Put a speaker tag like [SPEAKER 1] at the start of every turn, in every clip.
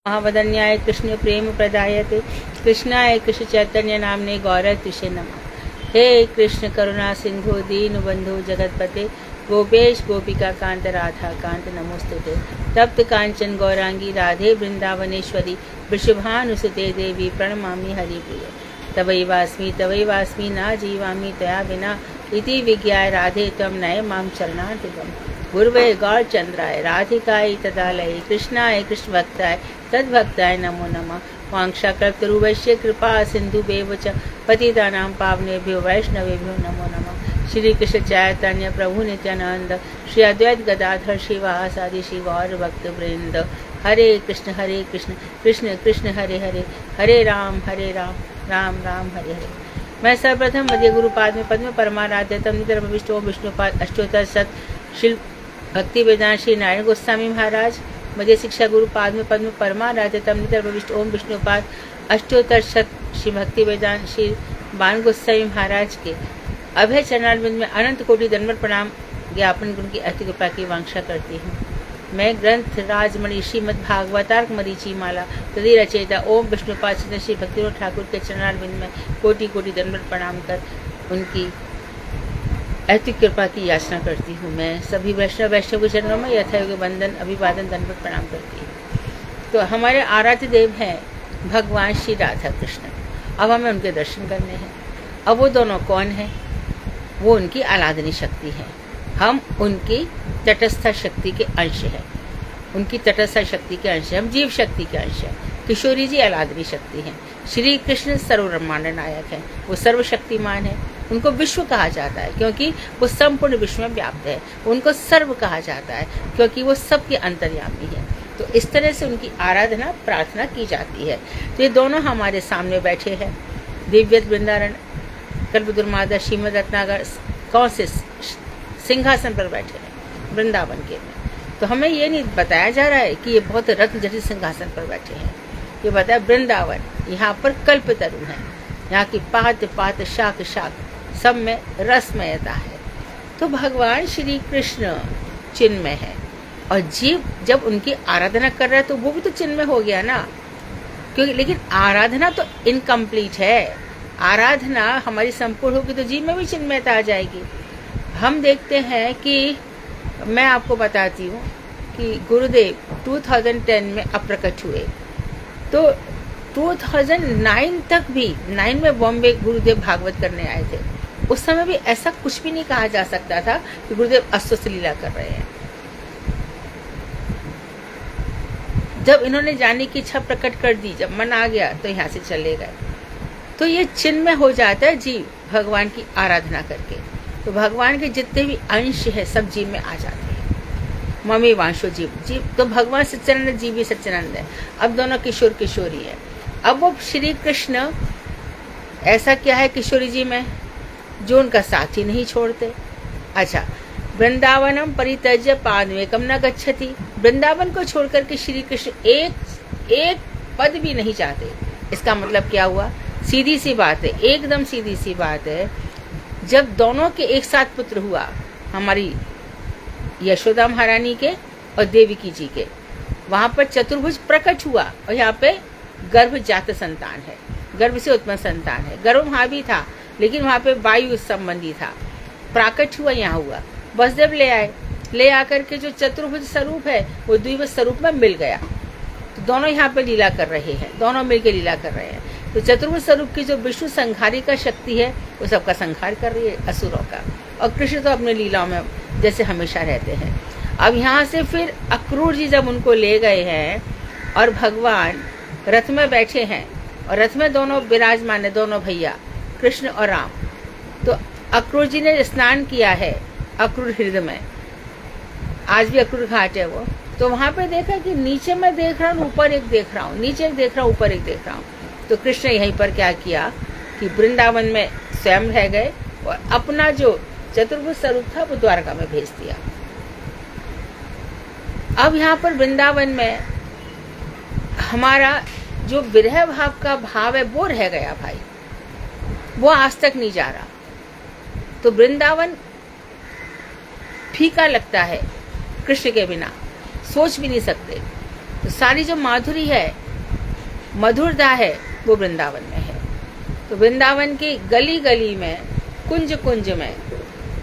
[SPEAKER 1] महावदन्याय कृष्ण प्रेम प्रदायते कृष्णाय कृष्ण चैतन्य नामने गौरव तुषे नमः। हे कृष्ण करुणा सिंधु दीन बंधु जगतपते गोपेश गोपिका कांत राधा कांत नमोस्तुते। तप्त कांचन गौरांगी राधे वृंदावनेश्वरी वृषभानुसुते देवी प्रणमामि हरिप्रिय। तवैवास्मि न जीवामि तया विना इति विज्ञाय राधे त्वं नय मां चरणार्तिकम्। गुरुवे गौरचंद्राय राधिकाय तदालय कृष्णाय कृष्ण भक्ताय तद्भक्ताय नमो नमः। वांक्षाकल्पतरुवश्य कृपा सिन्धुभ्येव च पतितानां पावनेभ्यो वैष्णवेभ्यो नमो नमः। श्री कृष्ण चैतन्य प्रभु नित्यानंद श्री अद्वैत गदाधर श्रीवासादि श्री गौर भक्त वृंद। हरे कृष्ण कृष्ण कृष्ण हरे हरे, हरे राम राम राम हरे हरे। मैं सर्वप्रथम मध्य गुरुपाद में पद्म परमाराध्य तम विष्णुपाद अष्टोत्तर शत श्री भक्ति वेदांत श्री नारायण गोस्वामी महाराज मध्य शिक्षा गुरु पाद में पद्म परमाराध्य तम ओम विष्णुपाद अष्टोत्तर शत श्री भक्ति वेदांत श्री बाण गोस्वामी महाराज के अभय चरणारविंद में अनंत कोटि दंडवत प्रणाम ज्ञापन उनकी अति कृपा की वांछा करती हूँ। मैं ग्रंथ राजमणि श्रीमद् भागवतार्क मरीचि माला तदि रचयिता ओम विष्णुपाद श्री भक्तिविनोद ठाकुर के चरणारविंद में कोटि कोटि दंडवत प्रणाम कर उनकी अति कृपा की याचना करती हूँ। मैं सभी वैष्णव के चरणों में यथायोग्य वंदन अभिवादन दंडवत प्रणाम करती हूँ। तो हमारे आराध्य देव हैं भगवान श्री राधा कृष्ण। अब हमें उनके दर्शन करने हैं। अब वो दोनों कौन हैं? वो उनकी आराधनी शक्ति है। हम उनकी तटस्थ शक्ति के अंश हैं। उनकी तटस्थ शक्ति के अंश हैं। हम जीव शक्ति के अंश हैं। किशोरी जी आराधनी शक्ति हैं। श्री कृष्ण सर्वब्रह्मांड नायक हैं। वो सर्वशक्तिमान है। उनको विश्व कहा जाता है क्योंकि वो संपूर्ण विश्व में व्याप्त है। उनको सर्व कहा जाता है क्योंकि वो सबके अंतर्यामी है। तो इस तरह से उनकी आराधना प्रार्थना की जाती है। तो ये दोनों हमारे सामने बैठे हैं। दिव्य वृंदारण कल्पदुर्मादा श्रीमद रत्नागर कौन से सिंहासन पर बैठे हैं? वृंदावन के में। तो हमें ये नहीं बताया जा रहा है कि ये बहुत रत्न जटिल सिंहासन पर बैठे हैं। ये बताया वृंदावन, यहाँ पर कल्पतरु है। यहाँ की पात पात शाख शाख सब में रसमयता है। तो भगवान श्री कृष्ण चिन्मय है और जीव जब उनकी आराधना कर रहा है तो वो भी तो चिन्मय हो गया ना। क्योंकि लेकिन आराधना तो इनकम्प्लीट है। आराधना हमारी संपूर्ण होगी तो जीव में भी चिन्मयता आ जाएगी। हम देखते हैं कि मैं आपको बताती हूँ कि गुरुदेव 2010 में अप्रकट हुए। तो 2009 तक भी 9 में बॉम्बे गुरुदेव भागवत करने आए थे। उस समय भी ऐसा कुछ भी नहीं कहा जा सकता था कि गुरुदेव अस्वस्थ लीला कर रहे हैं। जब इन्होंने जाने की इच्छा प्रकट कर दी, जब मन आ गया तो यहाँ से चले गए। तो ये चिन्मय हो जाता है जीव भगवान की आराधना करके। तो भगवान के जितने भी अंश है सब जीव में आ जाते हैं। मम्मी वांशो जीव तो भगवान सच्चिदानंद जीव भी सच्चिदानंद है। अब दोनों किशोर किशोरी है। अब वो श्री कृष्ण ऐसा क्या है किशोरी जी में जो उनका साथ ही नहीं छोड़ते। अच्छा, वृंदावनम परित्यज्य पादमेकम न गच्छति। वृंदावन को छोड़कर के श्री कृष्ण एक पद भी नहीं चाहते। इसका मतलब क्या हुआ? सीधी सी बात है, एकदम सीधी सी बात है। जब दोनों के एक साथ पुत्र हुआ, हमारी यशोदा महारानी के और देवकी जी के, वहां पर चतुर्भुज प्रकट हुआ और यहाँ पे गर्भ जात संतान है। गर्भ से उत्पन्न संतान है। गर्भ वहां भी था लेकिन वहां पे वायु संबंधी था। प्राकट हुआ, यहाँ हुआ। वसुदेव ले आकर के जो चतुर्भुज स्वरूप है वो द्विभुज स्वरूप में मिल गया। तो दोनों यहाँ पे लीला कर रहे हैं। दोनों मिलकर लीला कर रहे हैं। तो चतुर्भुज स्वरूप की जो विष्णु संहारी का शक्ति है वो सबका संहार कर रही है, असुरों का। और कृष्ण तो अपने लीलाओं में जैसे हमेशा रहते हैं। अब यहाँ से फिर अक्रूर जी जब उनको ले गए हैं और भगवान रथ में बैठे हैं और रथ में दोनों विराजमान है, दोनों भैया कृष्ण और राम। तो अक्रूर जी ने स्नान किया है अक्रूर हृदय में। आज भी अक्रूर घाट है वो। तो वहां पे देखा कि नीचे मैं देख रहा हूँ, ऊपर एक देख रहा हूँ, नीचे एक देख रहा हूँ, ऊपर एक देख रहा हूँ। तो कृष्ण यहीं पर क्या किया कि वृंदावन में स्वयं रह गए और अपना जो चतुर्भुज स्वरूप था वो द्वारका में भेज दिया। अब यहाँ पर वृंदावन में हमारा जो विरह भाव का भाव है वो रह गया भाई, वो आज तक नहीं जा रहा। तो वृंदावन फीका लगता है कृष्ण के बिना, सोच भी नहीं सकते। तो सारी जो माधुरी है, मधुरता है, वो वृंदावन में है। तो वृंदावन की गली गली में, कुंज कुंज में,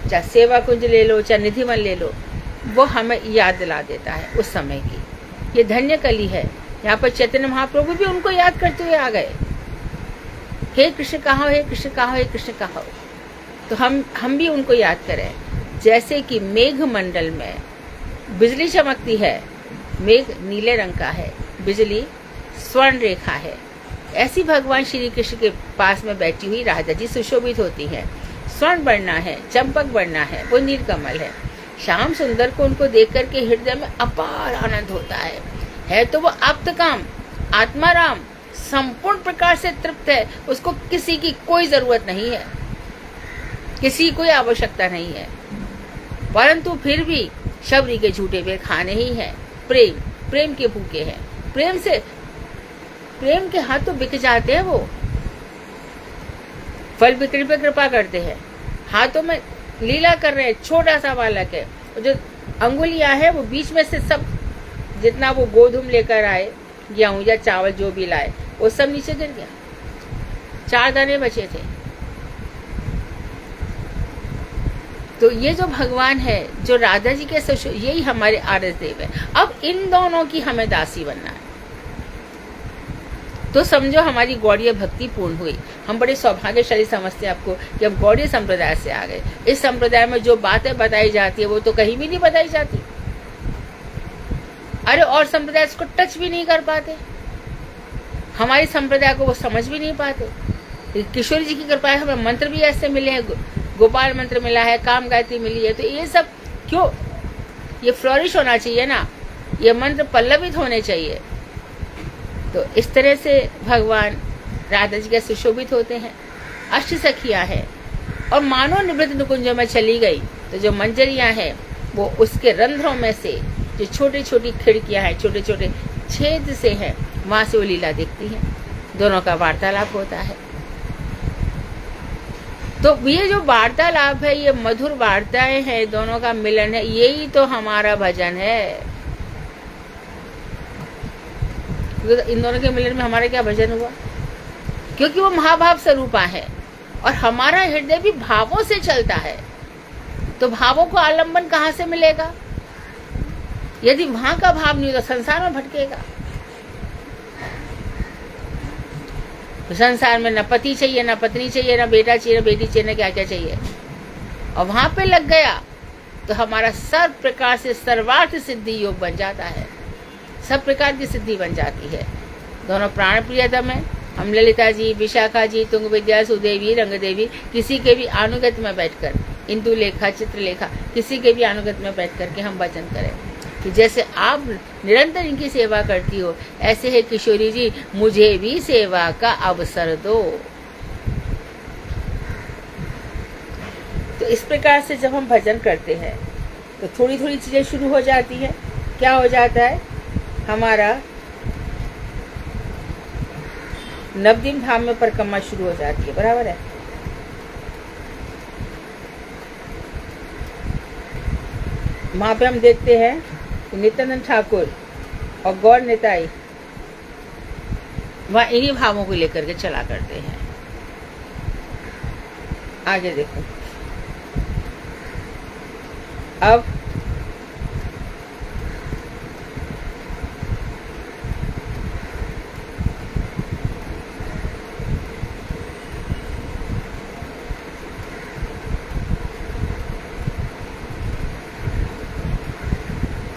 [SPEAKER 1] चाहे सेवा कुंज ले लो, चाहे निधिवन ले लो, वो हमें याद दिला देता है उस समय की। ये धन्य कली है। यहाँ पर चैतन्य महाप्रभु भी उनको याद करते हुए आ गए, हे कृष्ण कहाँ हो, हे कृष्ण कहाँ हो, हे कृष्ण कहाँ हो। तो हम भी उनको याद करें। जैसे कि मेघ मंडल में बिजली चमकती है, मेघ नीले रंग का है, बिजली स्वर्ण रेखा है, ऐसी भगवान श्री कृष्ण के पास में बैठी हुई राधा जी सुशोभित होती है। स्वर्ण बढ़ना है, चंपक बढ़ना है, वो नीलकमल है। श्याम सुंदर को उनको देख करके हृदय में अपार आनंद होता है तो वो आप्तकाम, आत्माराम, संपूर्ण प्रकार से तृप्त है। उसको किसी की कोई जरूरत नहीं है, किसी की कोई आवश्यकता नहीं है, परंतु फिर भी शबरी के झूठे पे खाने ही हैं। प्रेम के भूखे हैं। प्रेम के हाथ तो बिक जाते हैं। वो फल बिक्री पे कृपा करते हैं, हाथों में लीला कर रहे हैं। छोटा सा बालक है, जो अंगुलियां है वो बीच में से सब, जितना वो गोधूम लेकर आए, गेहूं या चावल जो भी लाए, वो सब नीचे गिर गया। 4 दाने बचे थे। तो ये जो भगवान है, जो राधा जी के यही हमारे आरस देव है। अब इन दोनों की हमें दासी बनना है। तो समझो हमारी गौड़ीय भक्ति पूर्ण हुई। हम बड़े सौभाग्यशाली समझते हैं आपको कि हम गौड़ीय संप्रदाय से आ गए। इस संप्रदाय में जो बातें बताई जाती है वो तो कहीं भी नहीं बताई जाती। अरे और संप्रदाय इसको टच भी नहीं कर पाते, हमारी संप्रदाय को वो समझ भी नहीं पाते। किशोरी जी की कृपा है, हमें मंत्र भी ऐसे मिले हैं, गोपाल मंत्र मिला है, काम गायत्री मिली है। तो ये सब क्यों, ये फ्लोरिश होना चाहिए ना, ये मंत्र पल्लवित होने चाहिए। तो इस तरह से भगवान राधा जी के सुशोभित होते हैं। अष्ट सखियां हैं और मानो निवृत्त निकुंजों में चली गई तो जो मंजरियां हैं वो उसके रंध्रों में से, जो छोटी छोटी खिड़कियां हैं, छोटे छोटे छेद से हैं, वहां से वो लीला दिखती है। दोनों का वार्तालाप होता है। तो ये जो वार्तालाप है, ये मधुर वार्ताएं हैं, दोनों का मिलन है, यही तो हमारा भजन है। इन दोनों के मिलन में हमारा क्या भजन हुआ? क्योंकि वो महाभाव स्वरूपा है और हमारा हृदय भी भावों से चलता है। तो भावों को आलंबन कहाँ से मिलेगा? यदि वहां का भाव नहीं तो संसार में भटकेगा। तो संसार में न पति चाहिए, न पत्नी चाहिए, न बेटा चाहिए, न बेटी चाहिए, न क्या क्या चाहिए। और वहां पे लग गया तो हमारा सर्व प्रकार से सर्वार्थ सिद्धि योग बन जाता है, सब प्रकार की सिद्धि बन जाती है। दोनों प्राण प्रियतम है। हम ललिता जी, विशाखा जी, तुंग विद्या, सुदेवी, रंगदेवी, किसी के भी अनुगत में बैठकर, इंदु लेखा, चित्रलेखा, किसी के भी अनुगत में बैठ करके हम भजन करें कि जैसे आप निरंतर इनकी सेवा करती हो, ऐसे है किशोरी जी, मुझे भी सेवा का अवसर दो। तो इस प्रकार से जब हम भजन करते हैं तो थोड़ी थोड़ी चीजें शुरू हो जाती है। क्या हो जाता है? हमारा नवदीप धाम में परिक्रमा शुरू हो जाती है। बराबर है। वहां पे हम देखते हैं कि नित्यानंद ठाकुर और गौर निताई वहां इन्हीं भावों को लेकर के चला करते हैं। आगे देखो, अब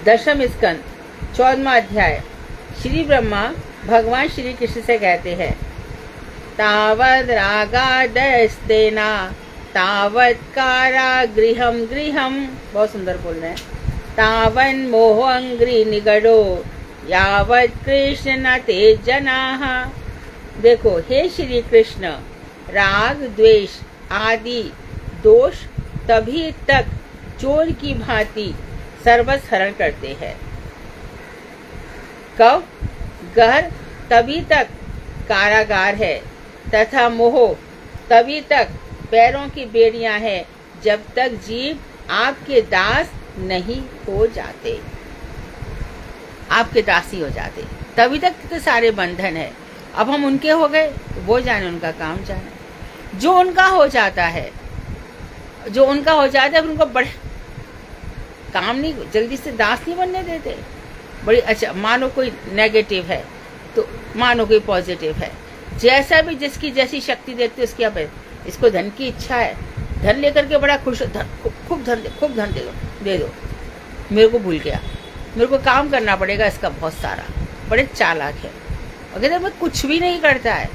[SPEAKER 1] दशम स्कंद 14वां अध्याय। श्री ब्रह्मा भगवान श्री कृष्ण से कहते हैं, तावद रागादस्तेना तावत कारागृहम गृहम, बहुत सुंदर बोल रहे हैं, तावन मोहंग्री निगड़ो यावत कृष्ण न ते जनाः। देखो हे श्री कृष्ण, राग द्वेष आदि दोष तभी तक चोर की भांति सर्वस्व हरण करते हैं। कब? गहर तभी तक कारागार है तथा मोह तभी तक पैरों की बेड़ियां हैं, जब तक जीव आपके दास नहीं हो जाते। आपके दासी हो जाते। तभी तक तो सारे बंधन है, अब हम उनके हो गए, वो जाने, उनका काम जाने। जो उनका हो जाता है, जो उनका हो जाता है, फिर उनको बड़े काम नहीं, जल्दी से दास नहीं बनने देते। बड़ी अच्छा, मानो कोई नेगेटिव है तो मानो कोई पॉजिटिव है, जैसा भी जिसकी जैसी शक्ति देते उसकी। अब इसको धन की इच्छा है, धन लेकर के बड़ा खुश, खूब धन दे दो। मेरे को भूल गया, मेरे को काम करना पड़ेगा इसका बहुत सारा, बड़े चालाक है। और कहते मैं कुछ भी नहीं करता है,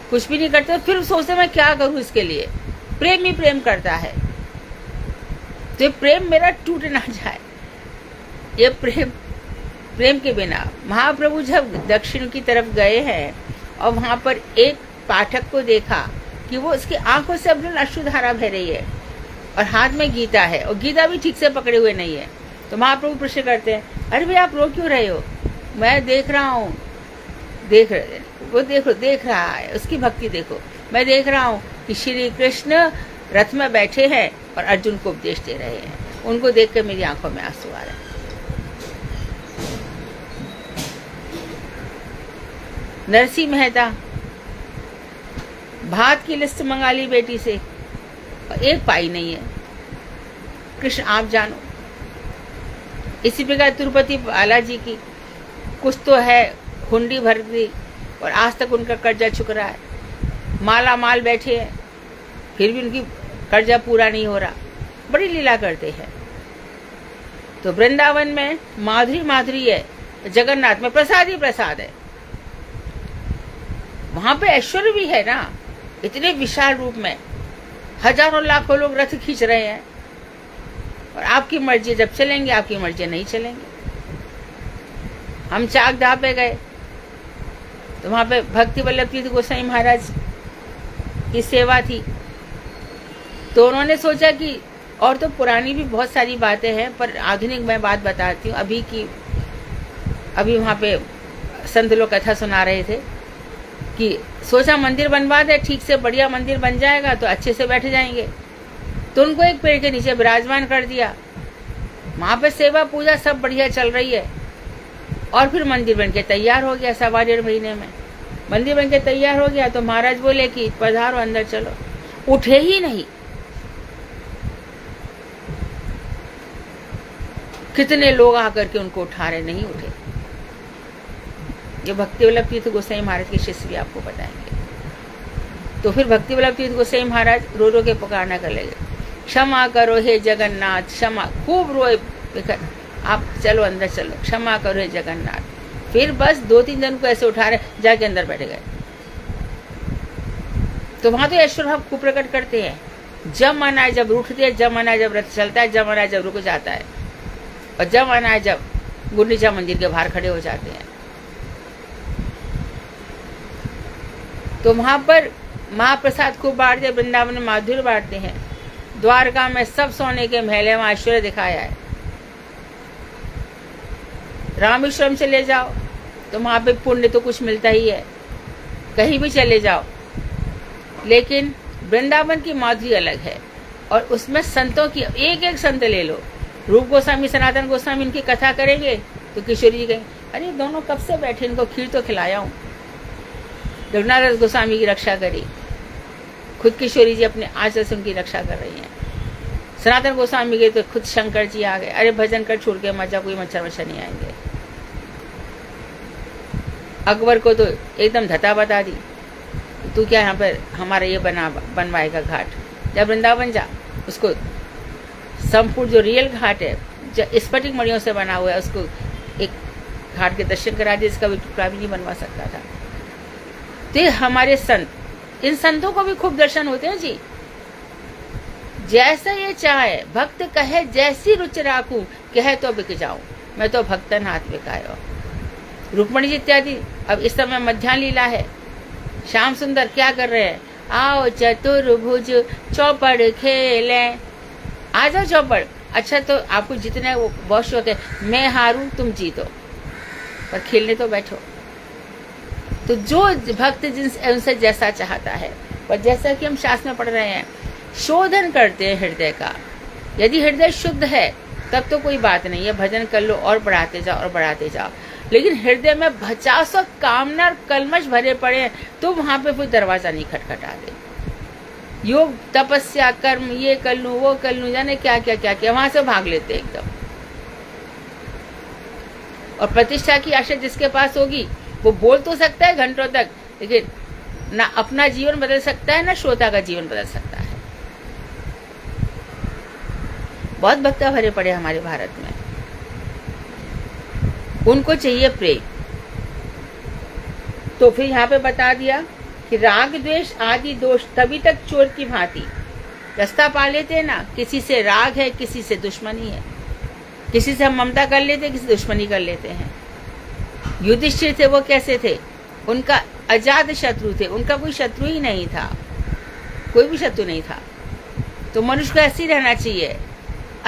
[SPEAKER 1] कुछ भी नहीं करता, फिर सोचते मैं क्या करूं इसके लिए। प्रेम ही प्रेम करता है, तो ये प्रेम मेरा टूट ना जाए। ये प्रेम के बिना महाप्रभु जब दक्षिण की तरफ गए हैं और वहां पर एक पाठक को देखा कि वो उसकी आंखों से अपनी अश्रुधारा बह रही है और हाथ में गीता है और गीता भी ठीक से पकड़े हुए नहीं है, तो महाप्रभु प्रश्न करते हैं, अरे भाई आप रो क्यों रहे हो? मैं देख रहा हूँ, वो देख रहा है, उसकी भक्ति देखो। मैं देख रहा हूँ कि श्री कृष्ण रथ में बैठे हैं और अर्जुन को उपदेश दे रहे हैं, उनको देख कर मेरी आंखों में आंसू आ रहे हैं। नरसिंह मेहता भात की लिस्ट मंगा ली बेटी से और एक पाई नहीं है। कृष्ण आप जानो। इसी प्रकार तिरुपति बालाजी की कुछ तो है, हुंडी भर दी और आज तक उनका कर्जा चुक रहा है। माला माल बैठे हैं, फिर भी उनकी कर्जा पूरा नहीं हो रहा, बड़ी लीला करते हैं। तो वृंदावन में माधुरी है, जगन्नाथ में प्रसाद ही प्रसाद है। वहां पे ऐश्वर्य भी है ना, इतने विशाल रूप में हजारों लाखों लोग रथ खींच रहे हैं, और आपकी मर्जी जब चलेंगे, आपकी मर्जी नहीं चलेंगे। हम चाकदह पे गए तो वहां पे भक्ति वल्लभ तीर्थ गोसाई महाराज की सेवा थी, तो उन्होंने सोचा कि और तो पुरानी भी बहुत सारी बातें हैं, पर आधुनिक मैं बात बताती हूँ अभी की। अभी वहाँ पे संत लोग कथा सुना रहे थे कि सोचा मंदिर बनवा दे, ठीक से बढ़िया मंदिर बन जाएगा तो अच्छे से बैठ जाएंगे। तो उनको एक पेड़ के नीचे विराजमान कर दिया, वहाँ पे सेवा पूजा सब बढ़िया चल रही है। और फिर मंदिर बन के तैयार हो गया, 1.25 महीने में मंदिर बन के तैयार हो गया। तो महाराज बोले कि पधारो अंदर चलो, उठे ही नहीं। कितने लोग आकर के उनको उठा रहे, नहीं उठे। ये भक्ति वल्लभ तीर्थ गोसाई महाराज के शिष्य भी आपको बताएंगे। तो फिर भक्ति वल्लभ तीर्थ गोसाई महाराज रो रो के पुकारना कर लगे, क्षमा करो हे जगन्नाथ, क्षमा। खूब रोए, आप चलो अंदर चलो, क्षमा करो हे जगन्नाथ। फिर बस 2-3 दिन को ऐसे उठा रहे, जाके अंदर बैठ गए। तो वहां तो ऐश्वर्य भाव खूब प्रकट करते हैं। जब मन आए जब उठते हैं, जब मन आए जब रथ चलता है, जब मन आए जब रुक जाता है, और जब मन आए जब गुंडीचा मंदिर के बाहर खड़े हो जाते हैं। तो वहां पर महाप्रसाद खूब बांटते, वृंदावन में माधुर्य बांटते हैं। द्वारका में सब सोने के महल है, वहां ऐश्वर्य दिखाया है। रामेश्वरम चले जाओ तो वहां पे पुण्य तो कुछ मिलता ही है, कहीं भी चले जाओ। लेकिन वृंदावन की माधुरी अलग है, और उसमें संतों की एक एक संत ले लो, रूप गोस्वामी, सनातन गोस्वामी, इनकी कथा करेंगे तो किशोरी जी कहेंगे, अरे दोनों कब से बैठे, इनको खीर तो खिलाया हूँ। रघुनाथ गोस्वामी की रक्षा करी, खुद किशोरी जी अपने आंचल से उनकी रक्षा कर रही हैं। सनातन गोस्वामी गए तो खुद शंकर जी आ गए, अरे भजन कर, छोड़ के मजा, कोई मच्छर वच्छर नहीं आएंगे। अकबर को तो एकदम धता बता दी, तू क्या यहाँ पर हमारा ये बनवाएगा घाट, जब वृंदावन जा। उसको संपूर्ण जो रियल घाट है, जो स्फटिक मणियों से बना हुआ है, उसको एक घाट के दर्शन करा दिए, इसका भी टुकड़ा भी नहीं बनवा सकता था। तो हमारे संत, इन संतों को भी खूब दर्शन होते हैं जी। जैसा ये चाहे भक्त कहे, जैसी रुचि राखूं, कहे तो बिक जाऊं, मैं तो भक्तन हाथ बिकायो। रुक्मणी जी इत्यादि। अब इस समय मध्याह्न लीला है, श्याम सुंदर क्या कर रहे हैं, आओ चतुर्भुज चौपड़ खेले, आ जाओ चौपड़। अच्छा तो आपको जितने वो बहुत शौक है, मैं हारूं तुम जीतो, पर खेलने तो बैठो। तो जो भक्त उनसे जैसा चाहता है, पर जैसा कि हम शास्त्र में पढ़ रहे हैं, शोधन करते हैं हृदय का। यदि हृदय शुद्ध है तब तो कोई बात नहीं है, भजन कर लो और बढ़ाते जाओ और बढ़ाते जाओ। लेकिन हृदय में 50 कामना और कलमश भरे पड़े हैं, तो वहां पे कोई दरवाजा नहीं खटखटा दे। योग, तपस्या, कर्म, ये कर लूं, वो कर लूं, जाने क्या क्या क्या क्या, वहां से भाग लेते एकदम। और प्रतिष्ठा की आशा जिसके पास होगी वो बोल तो सकता है घंटों तक, लेकिन ना अपना जीवन बदल सकता है, ना श्रोता का जीवन बदल सकता है। बहुत भक्त भरे पड़े हमारे भारत में, उनको चाहिए प्रेम। तो फिर यहाँ पे बता दिया कि राग द्वेष आदि दोष तभी तक चोर की भांति रास्ता पा लेते हैं ना। किसी से राग है, किसी से दुश्मनी है, किसी से हम ममता कर लेते हैं, किसी से दुश्मनी कर लेते हैं। युधिष्ठिर थे, वो कैसे थे? उनका अजात शत्रु थे, उनका कोई शत्रु ही नहीं था, कोई भी शत्रु नहीं था। तो मनुष्य को ऐसे ही रहना चाहिए,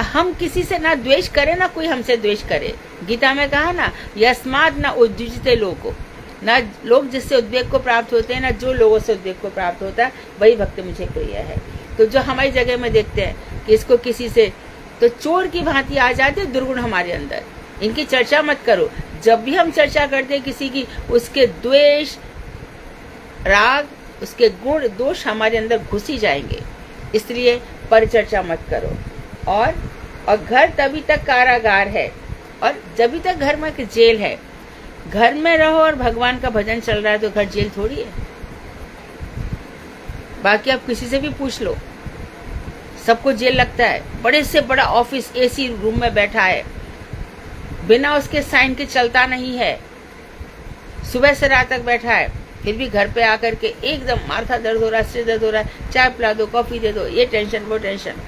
[SPEAKER 1] हम किसी से ना द्वेष करें, ना कोई हमसे द्वेष करे। गीता में कहा ना, यस्मात् न उद्युजते लोको, ना लोग जिससे उद्वेग को प्राप्त होते हैं, ना जो लोगों से उद्वेग को प्राप्त होता है, वही भक्त मुझे प्रिय है। तो जो हमारी जगह में देखते हैं कि इसको किसी से, तो चोर की भांति आ जाते दुर्गुण हमारे अंदर, इनकी चर्चा मत करो। जब भी हम चर्चा करते हैं किसी की, उसके द्वेष, राग, उसके गुण, दोष हमारे अंदर घुस ही जाएंगे, इसलिए परिचर्चा मत करो। और घर तभी तक कारागार है, और जब तक घर में जेल है। घर में रहो और भगवान का भजन चल रहा है तो घर जेल थोड़ी है। बाकी आप किसी से भी पूछ लो, सबको जेल लगता है। बड़े से बड़ा ऑफिस एसी रूम में बैठा है, बिना उसके साइन के चलता नहीं है, सुबह से रात तक बैठा है, फिर भी घर पे आकर के एकदम माथा दर्द हो रहा है, सिर दर्द हो रहा है, चाय पिला दो, कॉफी दे दो, ये टेंशन वो टेंशन।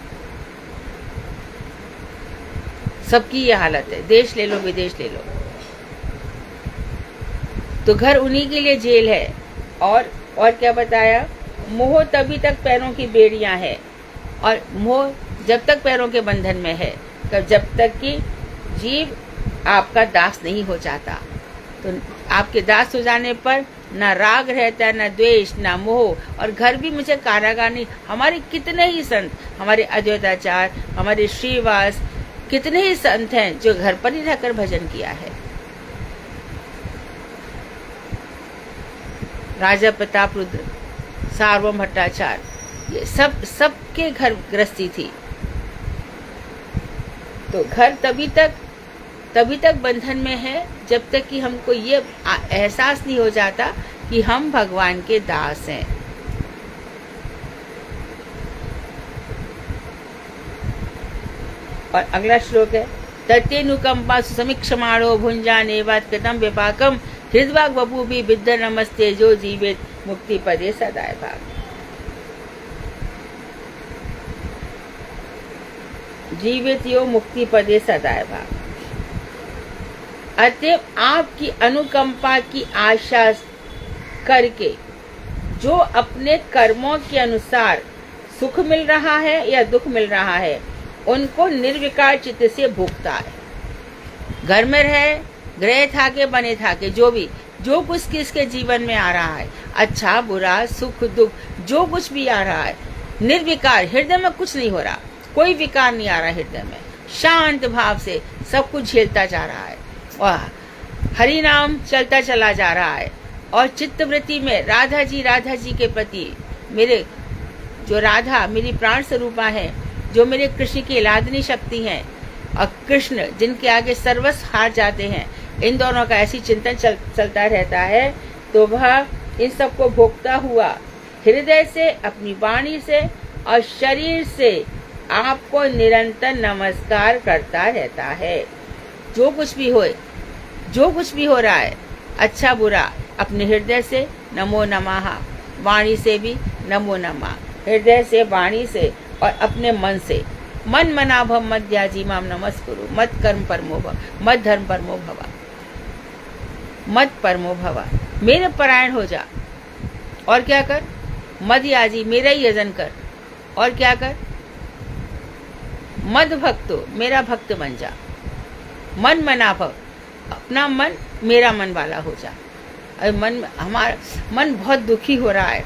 [SPEAKER 1] सबकी ये हालत है। देश ले लो, विदेश ले लो, तो घर उन्हीं के लिए जेल है। और क्या बताया? मोह तभी तक पैरों की बेड़ियां है, और मोह जब तक पैरों के बंधन में है, जब तक कि जीव आपका दास नहीं हो जाता। तो आपके दास हो जाने पर ना राग रहता, ना द्वेष, ना मोह, और घर भी मुझे कारागार नहीं। हमारे कितने ही संत, हमारे अद्वैताचार्य, हमारे श्रीवास, कितने ही संत हैं जो घर पर ही रहकर भजन किया है। राजा प्रताप रुद्र, सार्वभौम भट्टाचार्य, ये सबके घर गृहस्थी थी। तो घर तभी तक बंधन में है जब तक कि हमको ये एहसास नहीं हो जाता कि हम भगवान के दास हैं। और अगला श्लोक है, तत्यनुकंपा सुसमीक्षमाणो भुंजानेवात् कृतं विपाकम हृद्वाग बभूवि विद्ध नमस्ते जो जीवेत मुक्ति पदे सदाय भाग। जीवित यो मुक्ति पदे सदाय भाग। अतएव आपकी अनुकंपा की आशा करके जो अपने कर्मों के अनुसार सुख मिल रहा है या दुख मिल रहा है, उनको निर्विकार चित्त से भोगता है। घर में रहे, ग्रह था के बने था के, जो कुछ किसके जीवन में आ रहा है, अच्छा बुरा, सुख दुख, जो कुछ भी आ रहा है, निर्विकार, हृदय में कुछ नहीं हो रहा, कोई विकार नहीं आ रहा हृदय में, शांत भाव से सब कुछ झेलता जा रहा है, और हरि नाम चलता चला जा रहा है। और चित्तवृत्ति में राधा जी के प्रति, मेरे जो राधा मेरी प्राण स्वरूपा है, जो मेरे कृष्ण की लादनी शक्ति है, और कृष्ण जिनके आगे सर्वस्व हार जाते हैं, इन दोनों का ऐसी चिंतन चलता रहता है, तो वह इन सबको भोगता हुआ हृदय से, अपनी वाणी से और शरीर से आपको निरंतर नमस्कार करता रहता है। जो कुछ भी हो रहा है, अच्छा बुरा, अपने हृदय से नमो नमः, वाणी से भी नमो नमः, हृदय से, वाणी से और अपने मन से। मन मना भव मत त्याजी माम नमस्कुरु, मत कर्म परमो भव, मत धर्म परमो भव, मत परमो भव, मेरे परायण हो जा। और क्या कर? मद याजी, मेरा ही यजन कर। और क्या कर? मद भक्तो, मेरा भक्त बन जा। मन मना भव, अपना मन मेरा मन वाला हो जा। अरे हमारा मन बहुत दुखी हो रहा है।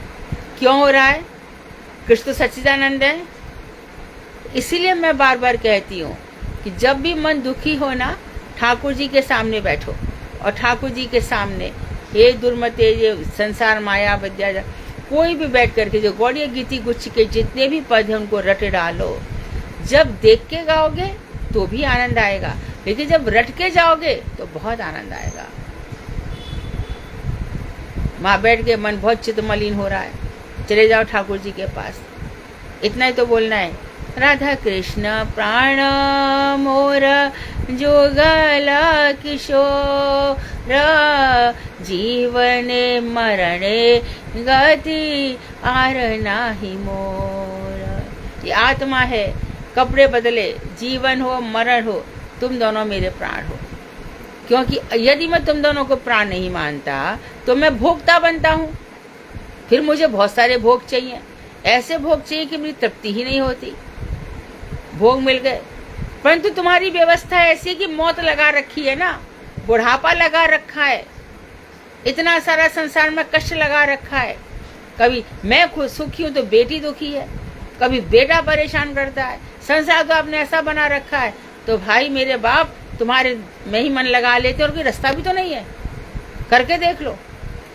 [SPEAKER 1] क्यों हो रहा है? कृष्ण तो सच्चिदानंद है। इसीलिए मैं बार बार कहती हूँ कि जब भी मन दुखी हो ना, ठाकुर जी के सामने बैठो और ठाकुर जी के सामने हे दुर्मते ये संसार माया विद्या, कोई भी बैठ करके जो गौड़ीय गीति गुच्छ के जितने भी पद हैं उनको रट डालो। जब देख के गाओगे तो भी आनंद आएगा, लेकिन जब रट के जाओगे तो बहुत आनंद आएगा। वहां बैठ के मन बहुत चित्त मलिन हो रहा है, चले जाओ ठाकुर जी के पास, इतना ही तो बोलना है, राधा कृष्ण प्राण मोर जोगला किशोर, जीवने मरणे गति आर नाही मोर। ये आत्मा है, कपड़े बदले, जीवन हो मरण हो, तुम दोनों मेरे प्राण हो। क्योंकि यदि मैं तुम दोनों को प्राण नहीं मानता तो मैं भोक्ता बनता हूँ, फिर मुझे बहुत सारे भोग चाहिए, ऐसे भोग चाहिए कि मेरी तृप्ति ही नहीं होती। भोग मिल गए, परंतु तुम्हारी व्यवस्था ऐसी कि मौत लगा रखी है ना, बुढ़ापा लगा रखा है, इतना सारा संसार में कष्ट लगा रखा है। कभी मैं खुद सुखी हूँ तो बेटी दुखी है, कभी बेटा परेशान करता है, संसार को आपने ऐसा बना रखा है। तो भाई मेरे बाप तुम्हारे में ही मन लगा लेते, और कोई रास्ता भी तो नहीं है, करके देख लो।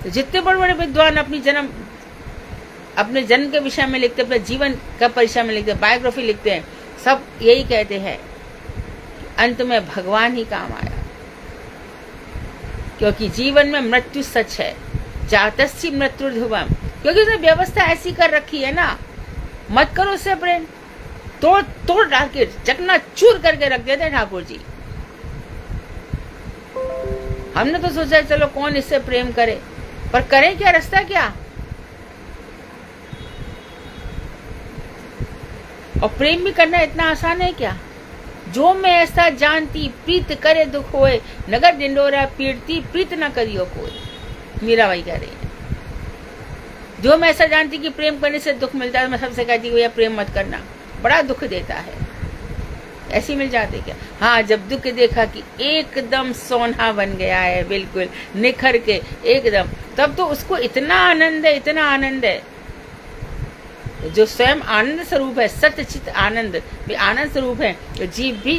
[SPEAKER 1] तो जितने बड़े बड़े विद्वान अपने जन्म के विषय में लिखते, अपने जीवन का परिचय में लिखते, बायोग्राफी लिखते हैं, सब यही कहते हैं अंत में भगवान ही काम आया। क्योंकि जीवन में मृत्यु सच है, जातस्य मृत्यु ध्रुवम, क्योंकि उसने व्यवस्था ऐसी कर रखी है ना, मत करो उससे प्रेम, तोड़ डाल के चकना चूर करके रख देते ठाकुर जी। हमने तो सोचा चलो कौन इससे प्रेम करे, पर करें क्या, रास्ता क्या। और प्रेम भी करना इतना आसान है क्या। जो मैं ऐसा जानती प्रीत करे दुख होए, नगर डिंडोरा पीड़ती प्रीत न करियो कोई, मीराबाई कह रही है। जो मैं ऐसा जानती कि प्रेम करने से दुख मिलता है, मैं सबसे कहती हूँ प्रेम मत करना, बड़ा दुख देता है। ऐसी मिल जाते क्या। हाँ, जब दुख देखा कि एकदम सोना बन गया है, बिल्कुल निखर के एकदम, तब तो उसको इतना आनंद है, इतना आनंद है। जो स्वयं आनंद स्वरूप है, सत्य चित आनंद भी आनंद स्वरूप है, तो जीव भी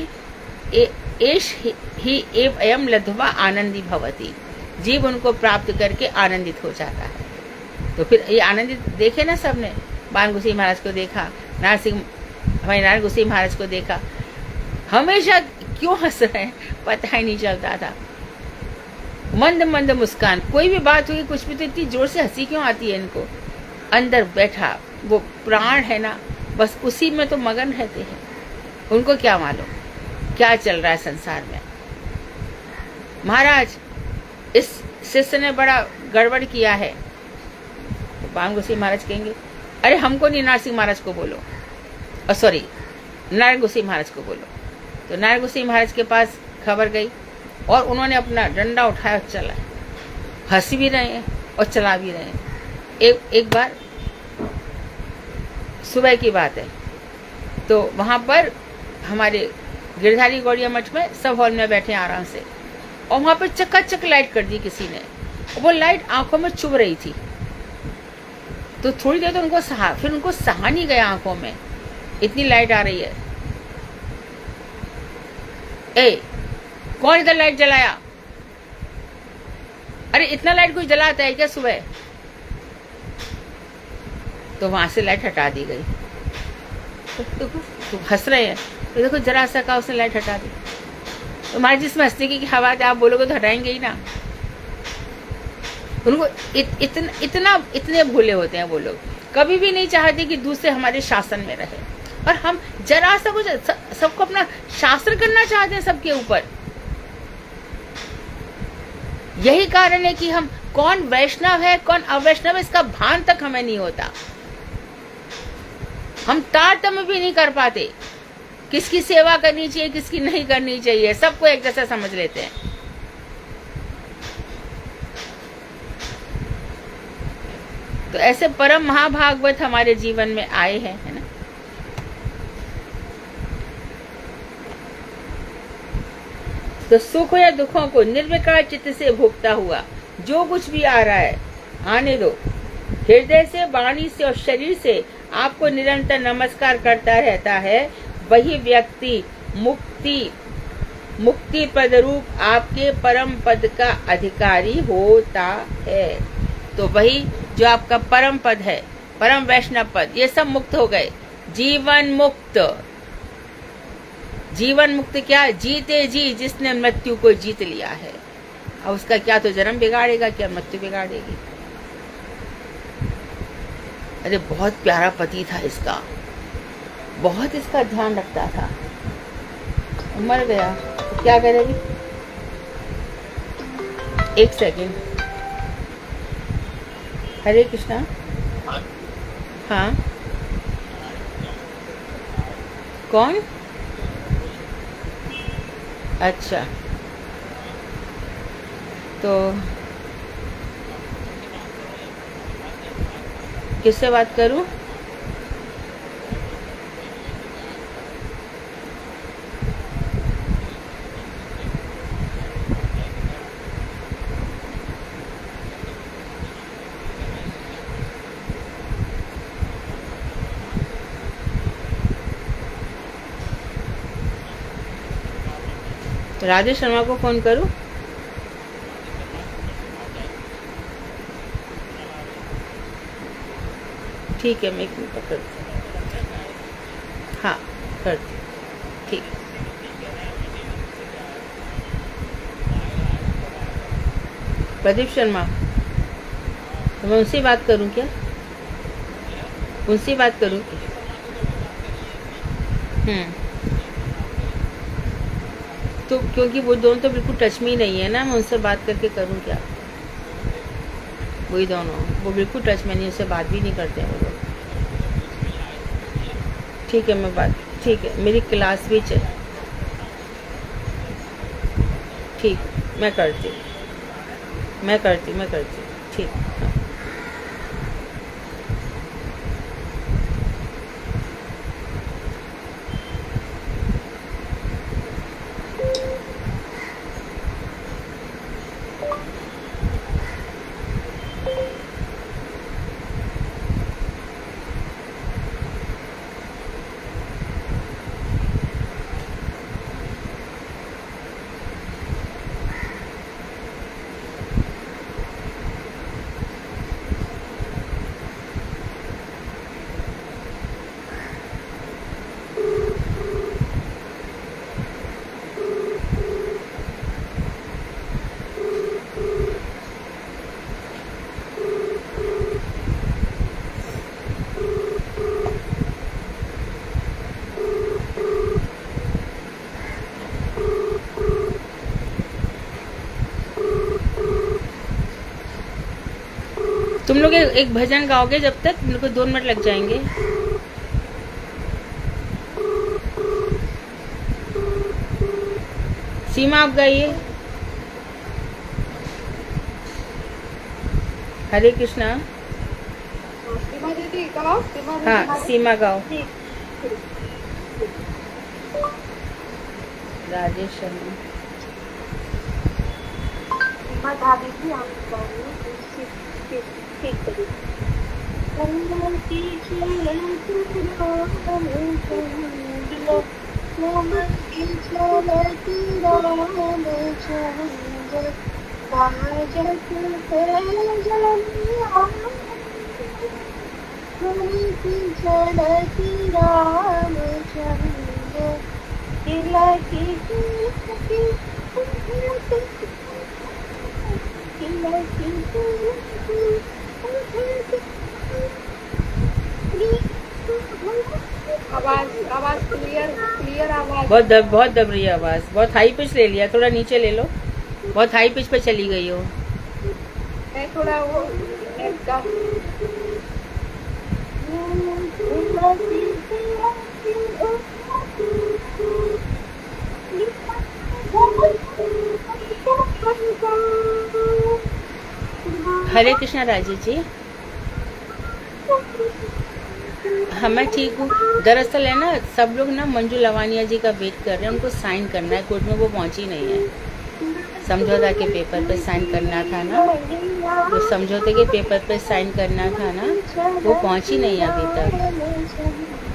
[SPEAKER 1] एष ही एव अयम लब्ध्वा आनंदी भवति, जीव उनको प्राप्त करके आनंदित हो जाता है। तो फिर ये आनंदित देखे ना सबने, बाण गोसाई महाराज को देखा, नारायण गोसाई महाराज को देखा, हमेशा क्यों हंस रहे हैं पता ही नहीं चलता था। मंद मंद मुस्कान, कोई भी बात हुई कुछ भी तो इतनी जोर से हंसी क्यों आती है इनको। अंदर बैठा वो प्राण है ना, बस उसी में तो मगन रहते हैं। उनको क्या मालूम क्या चल रहा है संसार में। महाराज इस शिष्य ने बड़ा गड़बड़ किया है, तो बाण गोसाई महाराज कहेंगे अरे हमको नहीं, नारसिंह महाराज को बोलो, और सॉरी नारायण गोसाई महाराज को बोलो। तो नारायण गोसाई महाराज के पास खबर गई और उन्होंने अपना डंडा उठाया, चला, हंस भी रहे हैं और चला भी रहे हैं। एक बार सुबह की बात है, तो वहाँ पर हमारे गिरधारी गौड़िया मठ में सब हॉल में बैठे आराम से, और वहाँ पर चकाचक लाइट कर दी किसी ने, और वो लाइट आंखों में चुभ रही थी। तो थोड़ी देर तो उनको फिर उनको सहा नहीं गया आंखों में, इतनी लाइट आ रही है। ए कौन इधर लाइट जलाया, अरे इतना लाइट कोई जलाता है क्या सुबह। तो वहां से लाइट हटा दी गई। तो हंस रहे हैं, तो देखो जरा सा का उसने लाइट हटा दी। तो हमारे जिसमें हंसने की हवा आप बोलोगे तो हटाएंगे ही ना। उनको इतने भोले होते हैं वो लोग, कभी भी नहीं चाहते कि दूसरे हमारे शासन में रहे, और हम जरा सा कुछ सबको अपना शासन करना चाहते हैं सबके ऊपर। यही कारण है कि हम कौन वैष्णव है कौन अवैष्णव है इसका भान तक हमें नहीं होता। हम तारतम्य भी नहीं कर पाते, किसकी सेवा करनी चाहिए किसकी नहीं करनी चाहिए, सबको एक जैसा समझ लेते हैं। तो ऐसे परम महाभागवत हमारे जीवन में आए हैं, है ना। तो सुख या दुखों को निर्विकार चित्त से भोगता हुआ जो कुछ भी आ रहा है आने दो। हृदय से, वाणी से और शरीर से आपको निरंतर नमस्कार करता रहता है, वही व्यक्ति मुक्ति मुक्ति पद रूप आपके परम पद का अधिकारी होता है। तो वही जो आपका परम पद है, परम वैष्णव पद, ये सब मुक्त हो गए। जीवन मुक्त, जीवन मुक्त क्या? जीते जी जिसने मृत्यु को जीत लिया है। अब उसका क्या तो जन्म बिगाड़ेगा, क्या मृत्यु बिगाड़ेगी। अरे बहुत प्यारा पति था इसका, बहुत इसका ध्यान रखता था, मर गया तो क्या करेगी। एक सेकेंड। हरे कृष्णा। हाँ कौन? अच्छा, तो किससे बात करूं? राजेश शर्मा को फोन करूं? ठीक है, मैं एक मिनट करती हूँ। हाँ करती हूँ, ठीक। प्रदीप शर्मा, तो मैं उनसे बात करूं क्या? उनसे बात करूं क्या? तो क्योंकि वो दोनों तो बिल्कुल टच में ही नहीं है ना, मैं उनसे बात करके करूं क्या? वही दोनों, वो बिल्कुल टच में नहीं, उनसे बात भी नहीं करते हैं वो लोग। ठीक है, मैं बात, ठीक है, मेरी क्लास भी चल, ठीक, मैं करती ठीक। हाँ। तुम लोग एक भजन गाओगे जब तक? मेरे को 2 मिनट लग जाएंगे। सीमा आप गाइए। हरे कृष्णा।
[SPEAKER 2] सीमा दीदी गाओ।
[SPEAKER 1] हाँ सीमा गाओ। राजेश शर्मा।
[SPEAKER 2] सीमा भाभी जी आप गाइए। ठीक है। आवाज क्लियर आवाज।
[SPEAKER 1] बहुत दब रही है आवाज, बहुत हाई पिच ले लिया, थोड़ा नीचे ले लो। बहुत हाई पिच पे चली गई हो।
[SPEAKER 2] थोड़ा वो
[SPEAKER 1] हरे कृष्णा राजेश जी। हाँ मैं ठीक हूँ। दरअसल है ना, सब लोग ना मंजू लवानिया जी का वेट कर रहे हैं, उनको साइन करना है कोर्ट में, वो पहुंची नहीं है। समझौता के पेपर पे साइन करना था ना, वो समझौते के पेपर पे साइन करना था ना, वो पहुंची नहीं है अभी तक।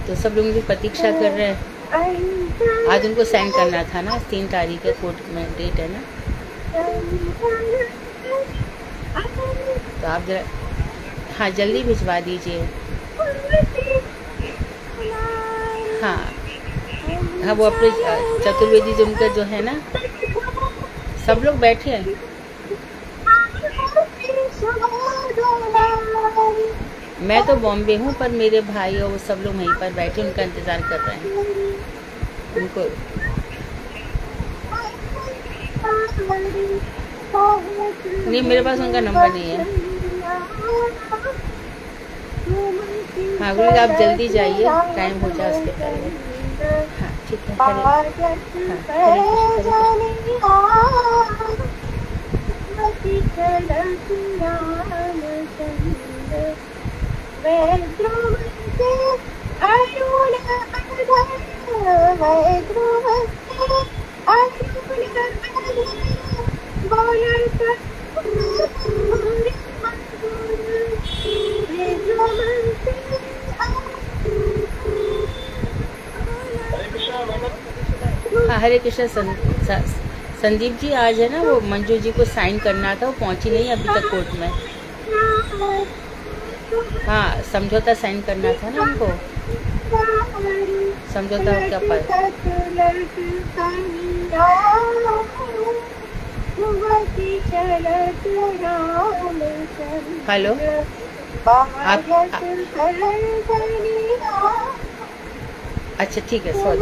[SPEAKER 1] तो सब लोग मुझे प्रतीक्षा कर रहे हैं, आज उनको साइन करना था ना, 3 तारीख है, कोर्ट में डेट है ना, तो आप जरा हाँ जल्दी भिजवा दीजिए। हाँ हाँ, वो अपने चतुर्वेदी जो उनका जो है ना, सब लोग बैठे हैं। मैं तो बॉम्बे हूँ, पर मेरे भाई और वो सब लोग वहीं पर बैठे उनका इंतज़ार कर रहे हैं। उनको नहीं, मेरे पास उनका नंबर नहीं है। हाँ बोले आप जल्दी जाइए, टाइम हो जाए उसके पहले। हाँ ठीक है, हाँ हरे कृष्ण। संदीप जी आज है ना, वो मंजू जी को साइन करना था, वो पहुंची नहीं अभी तक कोर्ट में। हाँ समझौता साइन करना था ना उनको, समझौता क्या पर। हेलो आप अच्छा ठीक है, सॉरी।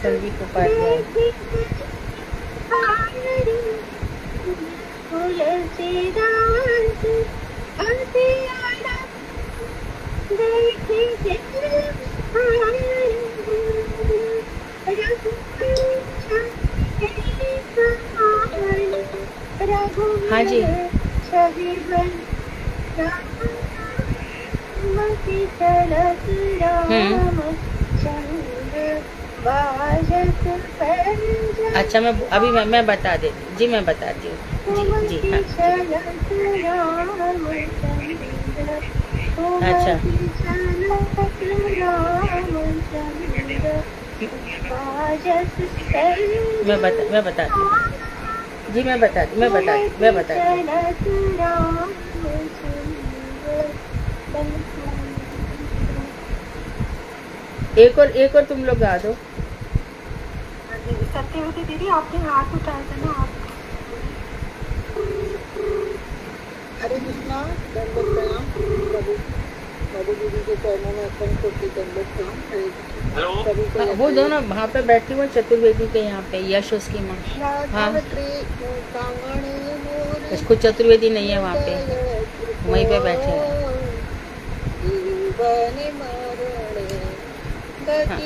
[SPEAKER 1] संदीप को पढ़ हाँ जी। अच्छा मैं बता दे जी, मैं बताती हूँ जी जी। हाँ अच्छा मैं बताती हूँ जी, मैं बताती एक और तुम लोग गा दो।
[SPEAKER 2] सत्यवती दीदी आपने हाथ उठाया था ना आप।
[SPEAKER 3] हरे कृष्णा, दंडवत प्रणाम प्रभु दीदी के चरणों में अपन कोटि दंडवत प्रणाम। हरे कृष्णा।
[SPEAKER 1] वो दोनों वहाँ पे बैठी हुई चतुर्वेदी के यहाँ पे, यश उसकी माँ। हाँ इसको चतुर्वेदी नहीं है वहाँ पे, वहीं पे बैठे हैं। हाँ।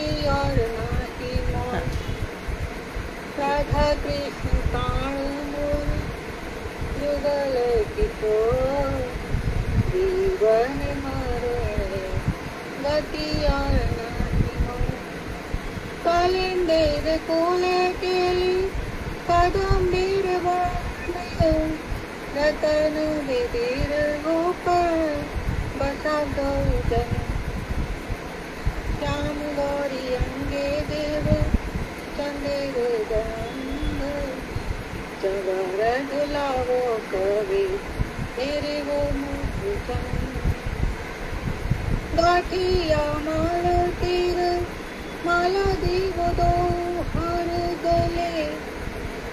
[SPEAKER 3] राधा कृष्ण प्राण मोर युगल किशोर, जीवन मरण गति और नाहि मोर। कालिंदेर कोले केली कदम्बीर बाण, रतन विधीर गोपाल बसा गौजन। श्याम गौरी अंगे देव चंदेर गंग, चवर दुलावो कवि तेरे वो मुझन। गाठिया माल तीर माला दीव दो हर गले,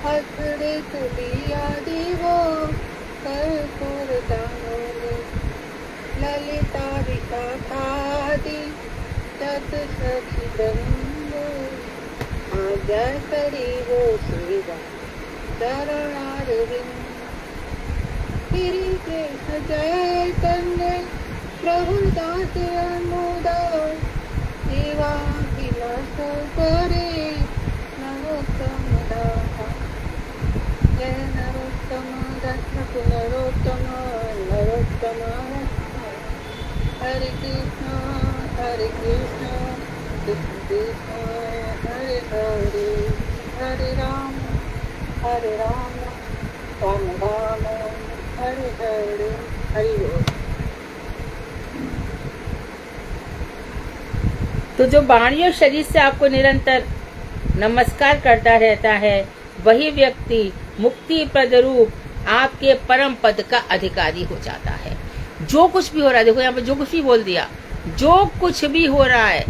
[SPEAKER 3] हसड़े तुलिया दीवो कर्पूर दानों। ललिता विशाखादि तत् सखी बंद, आज्ञा करी वो सेवा चरणारविंद। श्री कृष्ण चैतन्य प्रभु दास अमोदार, सेवा विलास करे नरोत्तम दास। जय नरोत्तम दास पुनरोत्तम नरोत्तम। हरे कृष्ण कृष्ण कृष्ण हरे हरे हरे राम राम राम हरे हरे हरि बोल।
[SPEAKER 1] तो जो वाणी और शरीर से आपको निरंतर नमस्कार करता रहता है, वही व्यक्ति मुक्ति प्रद रूप आपके परम पद का अधिकारी हो जाता है। जो कुछ भी हो रहा है, देखो यहाँ पे जो कुछ भी बोल दिया, जो कुछ भी हो रहा है,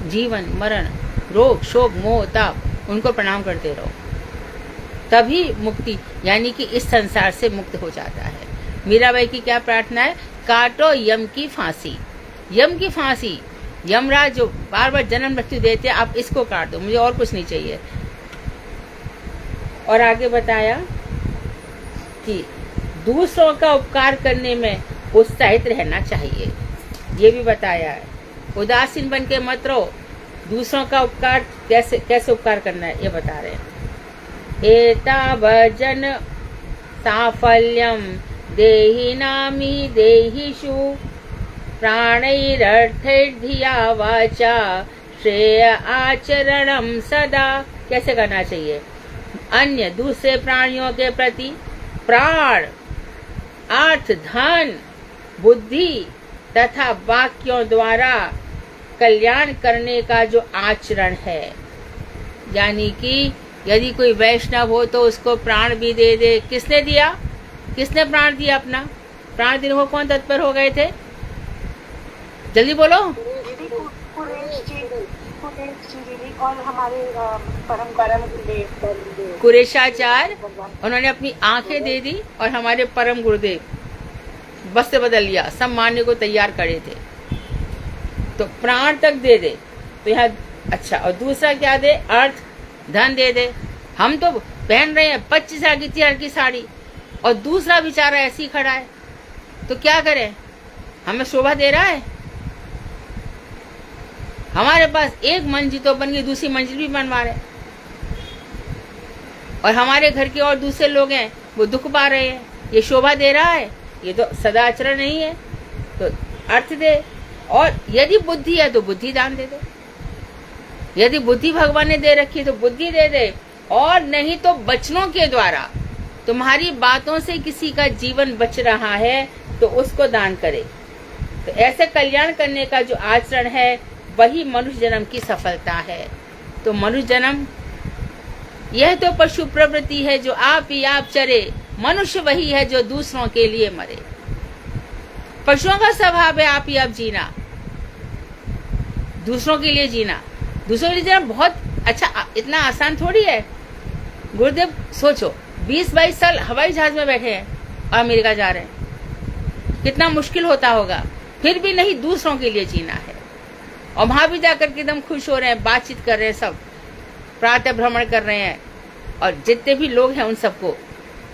[SPEAKER 1] जीवन मरण रोग शोक मोह ताप, उनको प्रणाम करते रहो, तभी मुक्ति यानी कि इस संसार से मुक्त हो जाता है। मीराबाई की क्या प्रार्थना है? काटो यम की फांसी। यम की फांसी, यमराज जो बार बार जन्म मृत्यु देते हैं, आप इसको काट दो, मुझे और कुछ नहीं चाहिए। और आगे बताया कि दूसरों का उपकार करने में उत्साहित रहना चाहिए, ये भी बताया है। उदासीन बन के मत रहो। दूसरों का उपकार कैसे उपकार करना है, ये बता रहे हैं। एतावजन साफल्यम देहि नामी देहिषु प्राणैरर्थैर्धिया वाचा श्रेय आचरणम सदा। कैसे करना चाहिए? अन्य दूसरे प्राणियों के प्रति प्राण अर्थ धन बुद्धि तथा वाक्यों द्वारा कल्याण करने का जो आचरण है, यानी कि यदि कोई वैष्णव हो तो उसको प्राण भी दे दे। किसने दिया? किसने प्राण दिया? अपना प्राण देने को कौन तत्पर हो गए थे? जल्दी बोलो।
[SPEAKER 2] और हमारे परम गुरुदेव
[SPEAKER 1] कुरेशाचार्य, उन्होंने अपनी आंखें दे दी और हमारे परम गुरुदेव वस्त्र बदल लिया, सब मानने को तैयार खड़े थे। तो प्राण तक दे दे तो यहाँ अच्छा। और दूसरा क्या दे? अर्थ धन दे दे। हम तो पहन रहे हैं 25,000 की 30,000 की साड़ी और दूसरा बेचारा ऐसे ही खड़ा है, तो क्या करें? हमें शोभा दे रहा है? हमारे पास एक मंजिल तो बन गई, दूसरी मंजिल भी बनवा रहे, और हमारे घर के और दूसरे लोग हैं वो दुख पा रहे हैं। ये शोभा दे रहा है? ये तो सदाचरण नहीं है। तो अर्थ दे, और यदि बुद्धि है तो बुद्धि दान दे दे। यदि बुद्धि भगवान ने दे रखी है तो बुद्धि दे दे, और नहीं तो वचनों के द्वारा तुम्हारी बातों से किसी का जीवन बच रहा है तो उसको दान करे। तो ऐसे कल्याण करने का जो आचरण है, वही मनुष्य जन्म की सफलता है। तो मनुष्य जन्म यह तो पशु प्रवृत्ति है जो आप ही आप चरे, मनुष्य वही है जो दूसरों के लिए मरे। पशुओं का स्वभाव है आप ही आप जीना, दूसरों के लिए जीना। दूसरों के लिए जीना बहुत अच्छा, इतना आसान थोड़ी है। गुरुदेव सोचो 20-22 साल हवाई जहाज में बैठे हैं और अमेरिका जा रहे हैं, कितना मुश्किल होता होगा। फिर भी नहीं, दूसरों के लिए जीना है। और वहां भी जाकर के एकदम खुश हो रहे हैं, बातचीत कर रहे हैं, सब प्रातः भ्रमण कर रहे हैं, और जितने भी लोग हैं उन सबको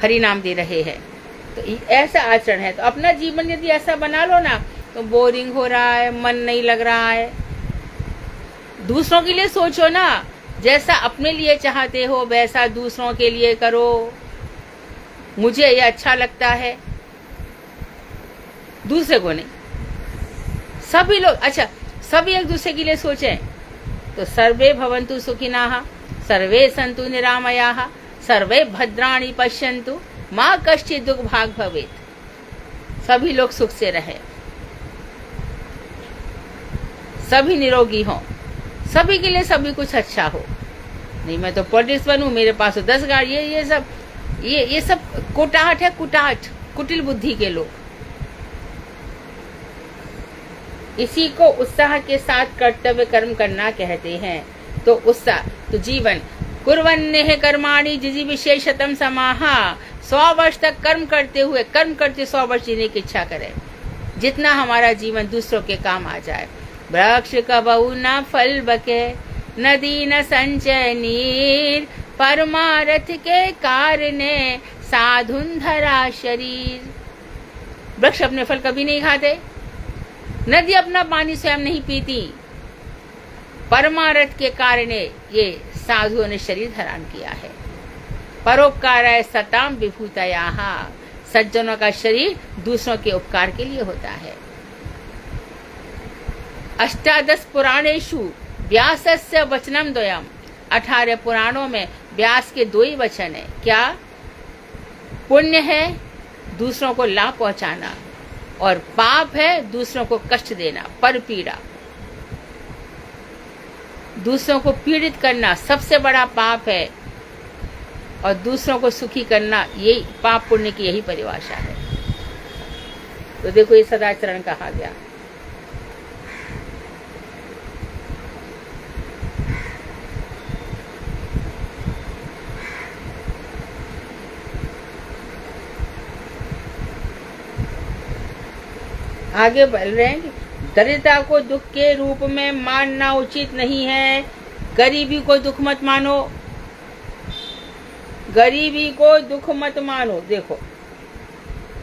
[SPEAKER 1] हरि नाम दे रहे हैं। तो ऐसा आचरण है। तो अपना जीवन यदि ऐसा बना लो ना, तो बोरिंग हो रहा है, मन नहीं लग रहा है। दूसरों के लिए सोचो ना, जैसा अपने लिए चाहते हो वैसा दूसरों के लिए करो। मुझे ये अच्छा लगता है, दूसरे को नहीं। सभी लोग अच्छा, सभी एक दूसरे के लिए सोचें तो सर्वे भवन्तु सुखिनः, सर्वे सन्तु निरामयाः, सर्वे भद्राणि पश्यन्तु, माँ कश्चित् दुख भाग भवेत्। सभी लोग सुख से रहे, सभी निरोगी हों, सभी के लिए सभी कुछ अच्छा हो। नहीं मैं तो पॉलिटिक्स बनूं, मेरे पास तो 10 गाड़ी, ये सब कुटाहट है, कुटाहट, कुटिल बुद्धि के लोग। इसी को उत्साह के साथ कर्तव्य कर्म करना कहते हैं। तो उत्साह तो जीवन कुर्वन्नेह कर्माणि जिजि विशेषतम समाहा, 100 वर्ष तक कर्म करते 100 वर्ष जीने की इच्छा करें, जितना हमारा जीवन दूसरों के काम आ जाए। वृक्ष कबहु न फल बके, नदी न संचय नीर, परमारथ के कारणे साधुन धरा शरीर। वृक्ष अपने फल कभी नहीं खाते, नदी अपना पानी स्वयं नहीं पीती, परमारथ के कारण ये साधुओं ने शरीर धारण किया है। परोपकाराय सताम विभूतयाः, सज्जनों का शरीर दूसरों के उपकार के लिए होता है। 18 पुराणेषु व्यासस्य वचनम द्वयम्, 18 पुराणों में व्यास के 2 ही वचन है। क्या? पुण्य है दूसरों को लाभ पहुंचाना, और पाप है दूसरों को कष्ट देना, पर पीड़ा। दूसरों को पीड़ित करना सबसे बड़ा पाप है, और दूसरों को सुखी करना, यही पाप पुण्य की यही परिभाषा है। तो देखो ये सदाचरण कहा गया। आगे बढ़ रहे हैं कि दरिद्रता को दुख के रूप में मानना उचित नहीं है। गरीबी को दुख मत मानो, गरीबी को दुख मत मानो। देखो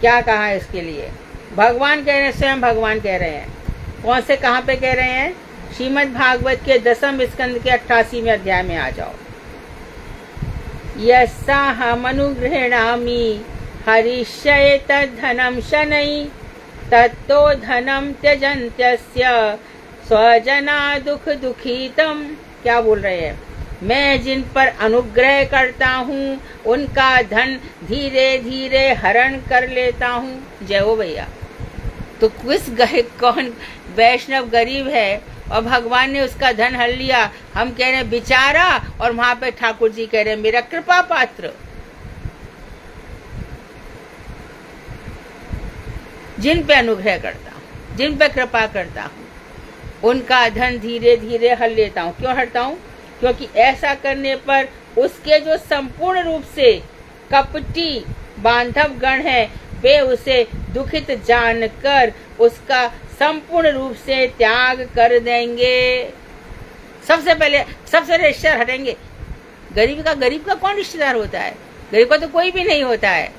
[SPEAKER 1] क्या कहा है इसके लिए। भगवान कह रहे हैं, स्वयं भगवान कह रहे हैं। कौन से, कहाँ पे कह रहे हैं? श्रीमद् भागवत के 10वें स्कंद के 88वें अध्याय में आ जाओ। यस्साहमनुगृह्णामि हरिष्ये तद्धनम शनै तत्तो धनम त्यजन्त्यस्य स्वजना दुख दुखितम। क्या बोल रहे हैं? मैं जिन पर अनुग्रह करता हूँ उनका धन धीरे धीरे हरण कर लेता हूँ। जय हो भैया। तो कौन वैष्णव गरीब है और भगवान ने उसका धन हर लिया? हम कह रहे हैं बेचारा, और वहां पे ठाकुर जी कह रहे हैं मेरा कृपा पात्र। जिन पे अनुग्रह करता हूँ, जिन पे कृपा करता हूँ, उनका धन धीरे धीरे हर लेता हूँ। क्यों हरता हूँ? क्योंकि ऐसा करने पर उसके जो संपूर्ण रूप से कपटी बांधव गण है, वे उसे दुखित जानकर उसका संपूर्ण रूप से त्याग कर देंगे। सबसे पहले सबसे रिश्तेदार हटेंगे। गरीब का कौन रिश्तेदार होता है? गरीब का तो कोई भी नहीं होता है।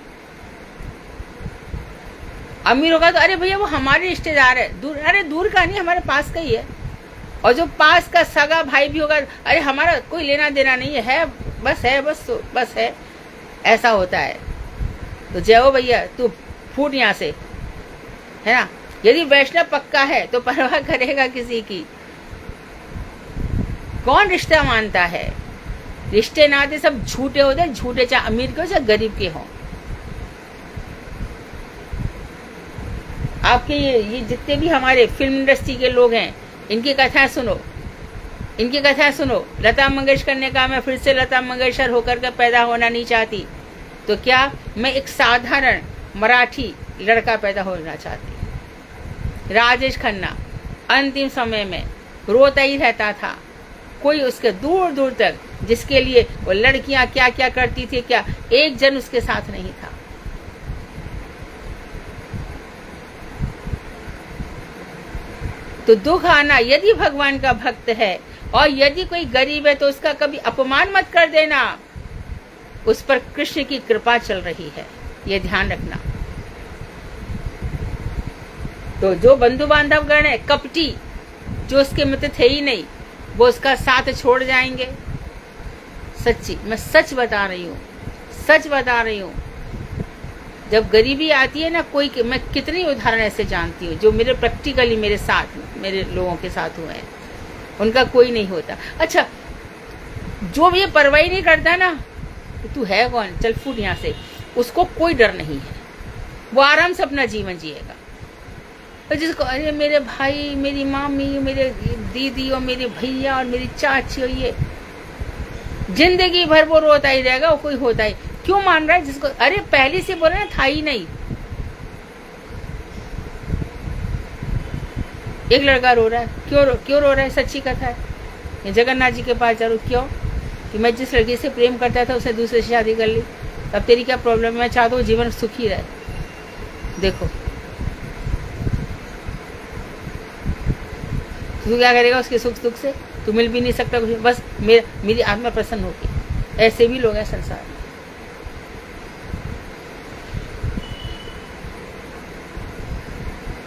[SPEAKER 1] अमीरों का तो अरे भैया वो हमारे रिश्तेदार है, दूर, अरे दूर का नहीं, हमारे पास का ही है। और जो पास का सगा भाई भी होगा, अरे हमारा कोई लेना देना नहीं है, बस है। ऐसा होता है। तो जय हो भैया, तू फूट यहाँ से, है ना। यदि वैष्णव पक्का है तो परवाह करेगा किसी की? कौन रिश्ता मानता है? रिश्ते नाते सब झूठे होते हैं, झूठे, चाहे अमीर के हो चाहे गरीब के हों। आपके ये जितने भी हमारे फिल्म इंडस्ट्री के लोग हैं, इनकी कथाएं सुनो। लता मंगेशकर ने कहा मैं फिर से लता मंगेशकर होकर के पैदा होना नहीं चाहती। तो क्या मैं एक साधारण मराठी लड़का पैदा होना चाहती। राजेश खन्ना अंतिम समय में रोता ही रहता था। कोई उसके दूर दूर तक, जिसके लिए वो लड़कियां क्या क्या करती थी, क्या एक जन उसके साथ नहीं था। तो दुख आना, यदि भगवान का भक्त है और यदि कोई गरीब है तो उसका कभी अपमान मत कर देना। उस पर कृष्ण की कृपा चल रही है, ये ध्यान रखना। तो जो बंधु बांधव गण है कपटी, जो उसके मित्र थे ही नहीं, वो उसका साथ छोड़ जाएंगे। सच्ची, मैं सच बता रही हूँ। जब गरीबी आती है ना, मैं कितनी उदाहरण ऐसे जानती हूँ जो मेरे प्रैक्टिकली मेरे लोगों के साथ हुए हैं। उनका कोई नहीं होता। अच्छा, जो भी ये परवाह नहीं करता ना, तू है कौन, चल फूट यहाँ से, उसको कोई डर नहीं है। वो आराम से अपना जीवन जिएगा। और जिसको अरे मेरे भाई, मेरी मामी, मेरे दीदी और मेरे भैया और मेरी चाची, और ये जिंदगी भर वो रोता ही रहेगा, वो कोई होता ही क्यों मान रहा है जिसको, अरे पहले से बोला ना, था ही नहीं। एक लड़का रो रहा है, क्यों रो रहा है? सच्ची कथा है। ये जगन्नाथ जी के पास जरूर, क्यों? कि मैं जिस लड़की से प्रेम करता था उसने दूसरे से शादी कर ली, अब तेरी क्या प्रॉब्लम है? मैं चाहता हूँ जीवन सुखी रहे। देखो तू क्या करेगा उसके सुख दुख से? तू मिल भी नहीं सकता कुछ, बस मेरी आत्मा प्रसन्न होगी। ऐसे भी लोग हैं संसार में।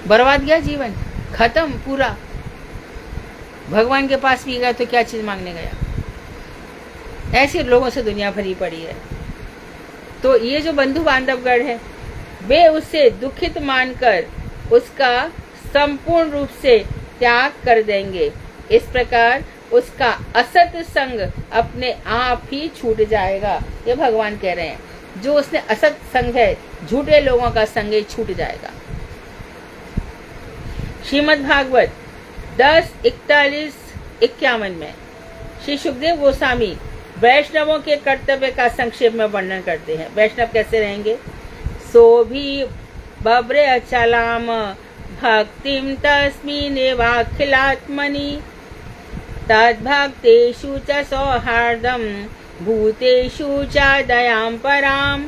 [SPEAKER 1] बर्बाद गया जीवन, खत्म पूरा। भगवान के पास भी गया तो क्या चीज मांगने गया? ऐसे लोगों से दुनिया भरी पड़ी है। तो ये जो बंधु बांधवगण है, वे उससे दुखित मानकर उसका संपूर्ण रूप से त्याग कर देंगे। इस प्रकार उसका असत संग अपने आप ही छूट जाएगा। ये भगवान कह रहे हैं, जो उसने असत संग है, झूठे लोगों का संग है, छूट जाएगा। श्रीमद् भागवत 10:41-51 में श्री सुखदेव गोस्वामी वैष्णवों के कर्तव्य का संक्षेप में वर्णन करते हैं। वैष्णव कैसे रहेंगे? सो भी बब्रे अचलाम भक्तिम तस्मिन्नेवाखिलात्मनि तद्भक्तेषु च सौहार्दम भूतेषु च दयां पराम।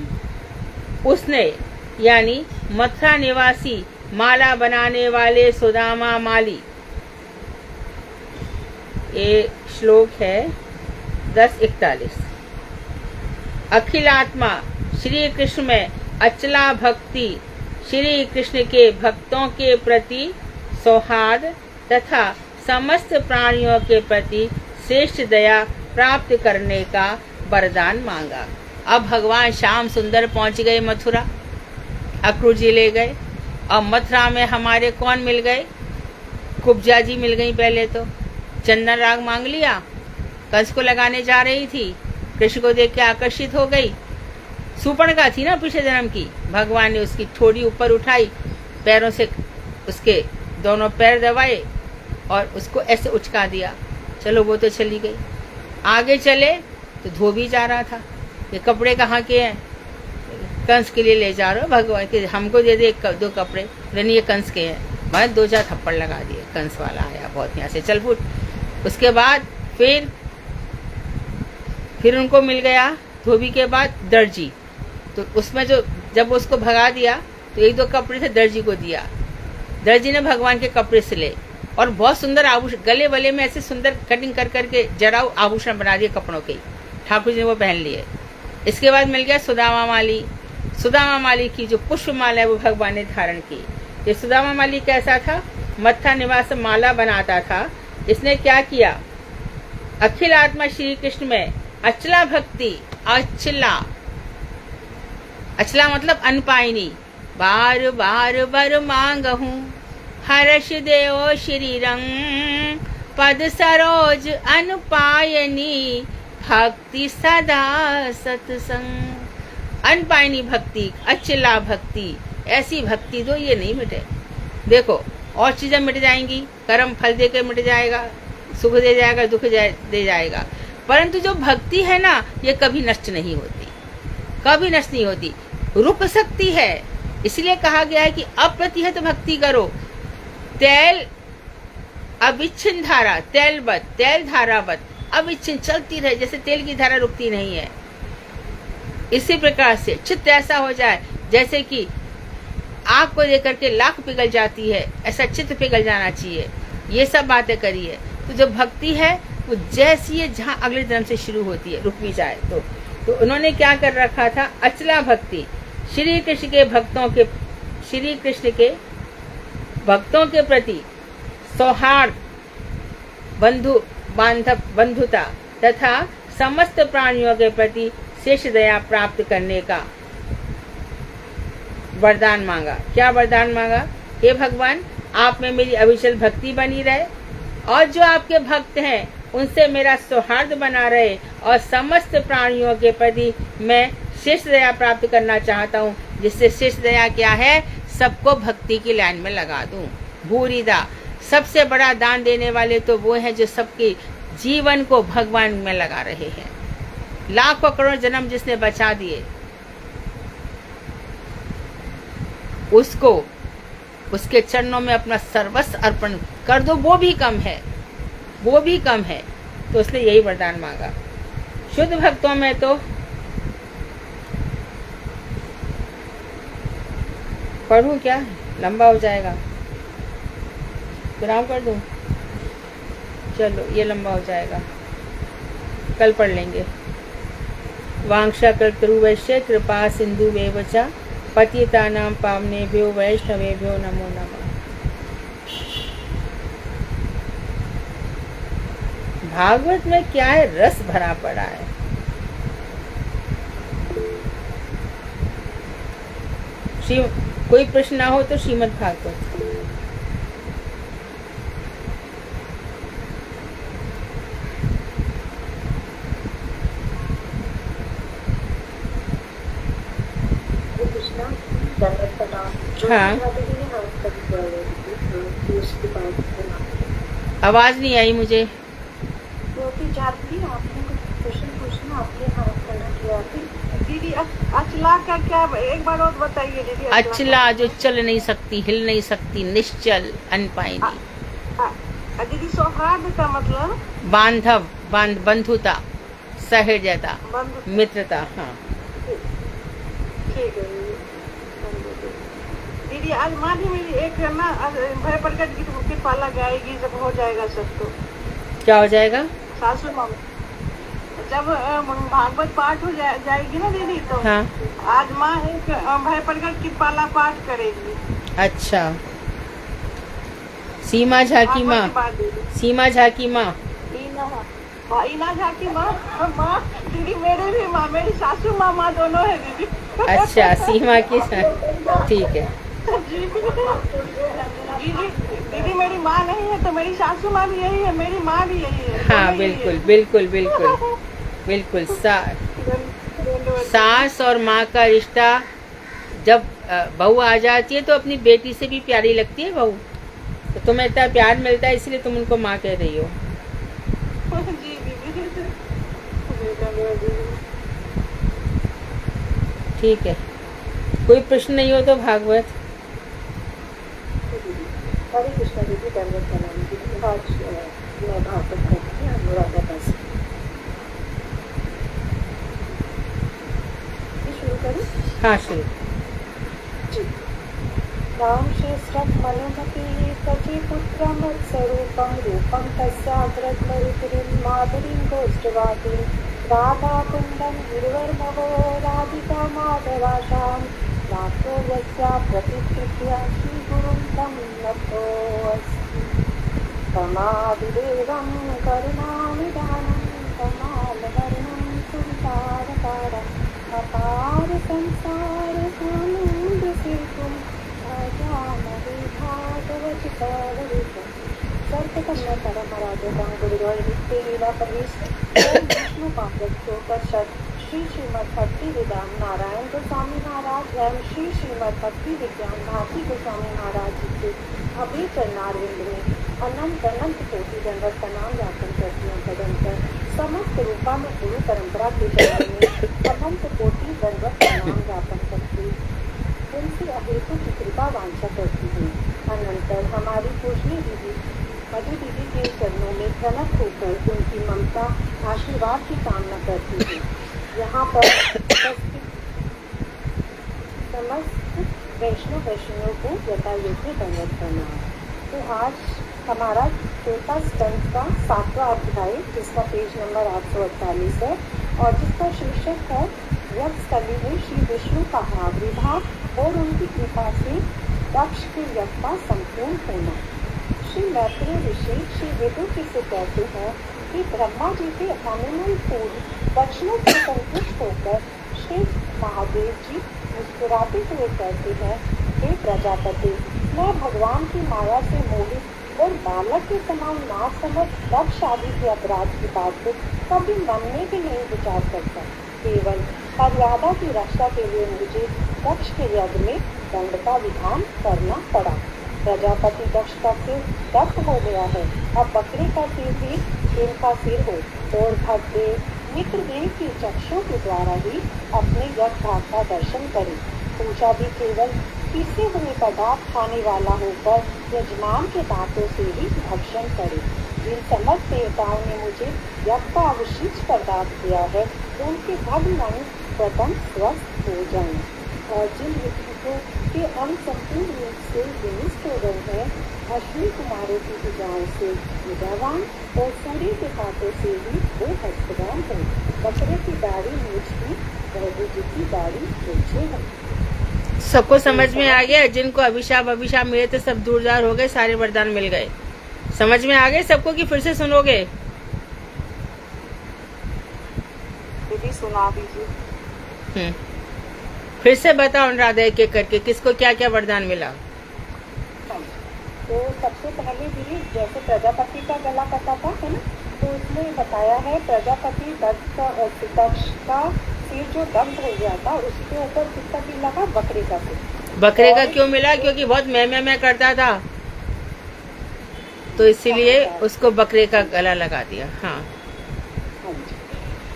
[SPEAKER 1] उसने यानी मथुरा निवासी माला बनाने वाले सुदामा माली, ये श्लोक है 10:41। अखिलात्मा श्री कृष्ण में अचला भक्ति श्री कृष्ण के भक्तों के प्रति सौहार्द तथा समस्त प्राणियों के प्रति श्रेष्ठ दया प्राप्त करने का वरदान मांगा। अब भगवान श्याम सुंदर पहुंच गए मथुरा, अक्रूर जी ले गए, और मथुरा में हमारे कौन मिल गए? कुब्जा जी मिल गई। पहले तो चंदन राग मांग लिया, कंस को लगाने जा रही थी, कृष्ण को देख के आकर्षित हो गई। सुपर्णखा थी ना पिछले जन्म की, भगवान ने उसकी ठोड़ी ऊपर उठाई, पैरों से उसके दोनों पैर दबाए और उसको ऐसे उचका दिया। चलो वो तो चली गई। आगे चले तो धोबी जा रहा था, ये कपड़े कहाँ के हैं? कंस के लिए ले जा रहे हो भगवान के, हमको दे दे 1-2 कपड़े। नहीं, ये कंस के हैं। मैं 2-4 थप्पड़ लगा दिए। कंस वाला आया बहुत, यहाँ से चल फुट। उसके बाद फिर उनको मिल गया धोबी के बाद दर्जी। तो उसमें जो जब उसको भगा दिया तो 1-2 कपड़े थे, दर्जी को दिया। दर्जी ने भगवान के कपड़े सिले और बहुत सुंदर आभूषण, गले वले में ऐसे सुंदर कटिंग कर करके जराऊ आभूषण बना दिए कपड़ों के। ठाकुर जी ने वो पहन लिए। इसके बाद मिल गया सुदामा माली। सुदामा माली की जो पुष्पमाला है वो भगवान ने धारण की। ये सुदामा माली कैसा था? मथुरा निवास माला बनाता था। इसने क्या किया? अखिल आत्मा श्री कृष्ण में अचला भक्ति, अचला मतलब अनपायनी, बार बार बर मांगहूं हर्ष देओ श्री रंग पद सरोज अनपायनी भक्ति सदा सत्संग। अनपायनी भक्ति, अचला भक्ति, ऐसी भक्ति दो ये नहीं मिटे। देखो और चीजें मिट जाएंगी, कर्म फल दे के मिट जाएगा, सुख दे जाएगा, दुख दे जाएगा, परंतु जो भक्ति है ना ये कभी नष्ट नहीं होती, कभी नष्ट नहीं होती, रुक सकती है। इसलिए कहा गया है कि अप्रतिहत भक्ति करो। तेल अविच्छिन्न धारा, तेल धारावत अविच्छिन्न चलती रहे, जैसे तेल की धारा रुकती नहीं है। इसी प्रकार से चित्त ऐसा हो जाए जैसे कि आग को लेकर के लाख पिघल जाती है, ऐसा चित्त पिघल जाना चाहिए। ये सब बातें करिए। तो जो भक्ति है वो जैसी है जहाँ अगले जन्म से शुरू होती है, रुक भी जाए तो उन्होंने क्या कर रखा था? अचला भक्ति श्री कृष्ण के भक्तों के प्रति सौहार्द, बंधुता तथा समस्त प्राणियों के प्रति शेष दया प्राप्त करने का वरदान मांगा। क्या वरदान मांगा? हे भगवान, आप में मेरी अविचल भक्ति बनी रहे और जो आपके भक्त हैं उनसे मेरा सौहार्द बना रहे और समस्त प्राणियों के प्रति मैं शेष दया प्राप्त करना चाहता हूँ, जिससे शेष दया क्या है? सबको भक्ति की लाइन में लगा दूं। भूरिदा, सबसे बड़ा दान देने वाले तो वो हैं जो सबके जीवन को भगवान में लगा रहे हैं। लाखों करोड़ जन्म जिसने बचा दिए, उसको उसके चरणों में अपना सर्वस्व अर्पण कर दो, वो भी कम है, वो भी कम है। तो उसने यही वरदान मांगा। शुद्ध भक्तों में तो पढ़ूं क्या? लंबा हो जाएगा, विराम कर दूं? चलो ये लंबा हो जाएगा, कल पढ़ लेंगे। वांक्षा कल्पतरुवैश्य कृपा सिंधु वेवचा पतितानां पावनेभ्यो वैष्णवेभ्यो नमो नमः। भागवत में क्या है? रस भरा पड़ा है। कोई प्रश्न ना हो तो श्रीमद् भागवत। हाँ, आवाज नहीं आई मुझे।
[SPEAKER 2] ज्योति चाहती आपने कुछ क्वेश्चन पूछना, आपके हाथ करना किया थी
[SPEAKER 3] दीदी अचला का क्या, एक बार और बताइए दीदी।
[SPEAKER 1] अचला जो चल नहीं सकती, हिल नहीं सकती, निश्चल, अनपायनी।
[SPEAKER 3] दीदी सौहार्द का मतलब
[SPEAKER 1] बांधव, बंधुता, सहृदयता,
[SPEAKER 3] बंधु।
[SPEAKER 1] मित्रता। हाँ,
[SPEAKER 3] ठीक है दीदी। आज माँ भी मेरी एक ना भय प्रकट गीत मुक्ति पाला गाएगी जब हो जाएगा सब तो।
[SPEAKER 1] क्या हो जाएगा?
[SPEAKER 3] सासू माँ जब भागवत पाठ हो जाएगी ना दीदी, तो
[SPEAKER 1] हाँ,
[SPEAKER 3] आज माँ एक भय प्रकट गीत पाला पाठ करेगी।
[SPEAKER 1] अच्छा। सीमा झा की माँ, सीमा झा की माँ।
[SPEAKER 3] ईना झा की माँ दीदी, मेरे भी माँ, मेरी सासू माँ दोनों है दीदी।
[SPEAKER 1] अच्छा, सीमा की ठीक है।
[SPEAKER 3] दीदी मेरी माँ नहीं है तो मेरी सासू माँ भी यही है, मेरी माँ भी यही है।
[SPEAKER 1] हाँ, बिल्कुल बिल्कुल बिल्कुल बिल्कुल। सास और माँ का रिश्ता, जब बहू आ जाती है तो अपनी बेटी से भी प्यारी लगती है बहू। तो तुम्हें इतना प्यार मिलता है, इसलिए तुम उनको माँ कह रही हो।
[SPEAKER 3] जी दीदी।
[SPEAKER 1] ठीक है, कोई प्रश्न नहीं हो तो भागवत।
[SPEAKER 2] हरे कृष्णा दीदी, दंडवत प्रणाम दीदी। आज मैं भागवत करती हूँ अनुराधा दास। शुरू करूँ?
[SPEAKER 1] हाँ, शुरू।
[SPEAKER 2] जी। राम श्रेष्ठं मनुमती सचि पुत्रं स्वरूपं रूपं तस्याग्रज मरुतिरिं माधुरीं गोष्ठवाटीं राधा कुन्दं गिरिवर्मवो राधिका माधवाशां नाथो यस्या प्रतिकृत्या श्रीगुरुं तं नतोऽस्मि। तमादिदेवं करुणानिधानं कमालवर्णं सुविचारकारम् अपार संसार सानन्दसिंधुं भजामहे भागवतसागरं। सर्वकन्या परमराजतां गुरुद्वार नित्य लीला प्रवेश ओम विष्णु पादोपनिषद श्री श्रीमद् भक्ति वेदांत नारायण गोस्वामी महाराज एवं श्री श्रीमद् भक्ति विज्ञान भारती गोस्वामी महाराज जी के अभी चरणारविंद में अनंत अनंत कोटि दंडवत प्रणाम ज्ञापन करती हूँ। तदंतर समस्त रूपा में गुरु परंपरा के चरण में अनंत कोटि दंडवत प्रणाम ज्ञापन करती हूँ। उनसे अहेतु की कृपा वांछा करती हूँ। अनंतर हमारी पूजनीय दीदी मधु दीदी के चरणों में प्रणत होकर उनकी ममता आशीर्वाद की कामना करती हूँ। यहाँ पर समस्त वैष्णवियों को यथायोग्य दंडवत प्रणाम। तो आज हमारा चौथा स्कंद का 7वां अध्याय, जिसका पेज नंबर 848 है और जिसका शीर्षक है यज्ञस्थली में श्री विष्णु का आविर्भाव और उनकी कृपा से दक्ष के यज्ञ का संपूर्ण होना। श्री मैत्रेय ऋषि श्री विदुर से कहते हैं कि ब्रह्मा जी के आगमन पूर्व वचनों से संतुष्ट होकर श्री महादेव जी मुस्कुराते हुए कहते हैं, हे प्रजापति, मैं भगवान की माया से मोहित और बालक के समान ना समझ दक्ष आदि के अपराध की बात को कभी मन में भी नहीं विचार करता। केवल मर्यादा की रक्षा के लिए मुझे दक्ष के यज्ञ में दंड का विधान करना पड़ा। प्रजापति दक्ष का सिर दग्ध हो गया है, अब बकरे का सिर भी इनका सिर हो और भगदेव मित्रदेव की चक्षु के द्वारा ही अपने यज्ञ भाग का दर्शन करे। पूजा भी केवल पीसे हुए पदार्थ खाने वाला होकर यजमान के दांतों से ही भक्षण करे। जिन समस्त देवताओं ने मुझे यज्ञ का अवशिष्ट पदार्थ दिया है, उनके भग्न अंग प्रथम स्वस्थ हो जाएं और जिन विद्युतों के अंग संपूर्ण रूप से विनिष्ट हो गए हैं, अश्विनी कुमारों की भुजाओं से विद्यावान और सूर्य के हाथों से ही वो हस्तवान है। बकरे की दाढ़ी मूछ की, प्रभु जी की दाढ़ी मूछे है।
[SPEAKER 1] सबको समझ में आ गया? जिनको अभिशाप मिले थे सब दूरदार हो गए, सारे वरदान मिल गए। समझ में आ गए सबको कि फिर से सुनोगे?
[SPEAKER 3] दीदी सुना दीजिए।
[SPEAKER 1] फिर से बताओ अनुराधा, एक एक करके किसको क्या क्या वरदान मिला।
[SPEAKER 2] तो सबसे पहले भी जैसे प्रजापति का गला कटा था, है ना, तो उसमें बताया है प्रजापति दक्ष का सिर जो दग्ध हो गया था, उसके ऊपर किसका सिर लगा? बकरे का सिर।
[SPEAKER 1] बकरे का क्यों मिला? क्योंकि बहुत मैं करता था, तो इसीलिए उसको बकरे का गला लगा दिया। हाँ।
[SPEAKER 2] हाँ जी।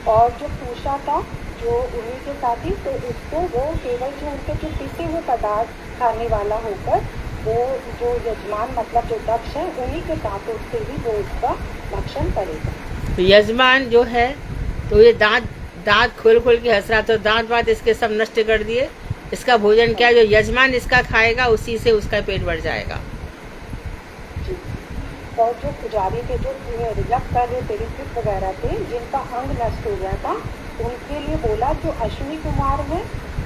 [SPEAKER 2] और जो पूछा था जो उन्हीं के साथी, तो उसको वो केवल जो उनके जो पिसे हुए पदार्थ खाने वाला होकर वो जो यजमान मतलब जो दक्ष है उन्हीं के दांतों से ही वो उसका भक्षण करेगा।
[SPEAKER 1] तो यजमान जो है तो ये दांत खोल के हंस रहा, तो दांत वात इसके सब नष्ट कर दिए। इसका भोजन क्या, जो यजमान इसका खाएगा उसी से उसका पेट भर जाएगा।
[SPEAKER 2] और जो पुजारी थे जो रिजेक्ट कर रहे थे, ऋत्विक वगैरह थे जिनका अंग नष्ट हो गया था, उनके लिए बोला जो अश्विनी कुमार है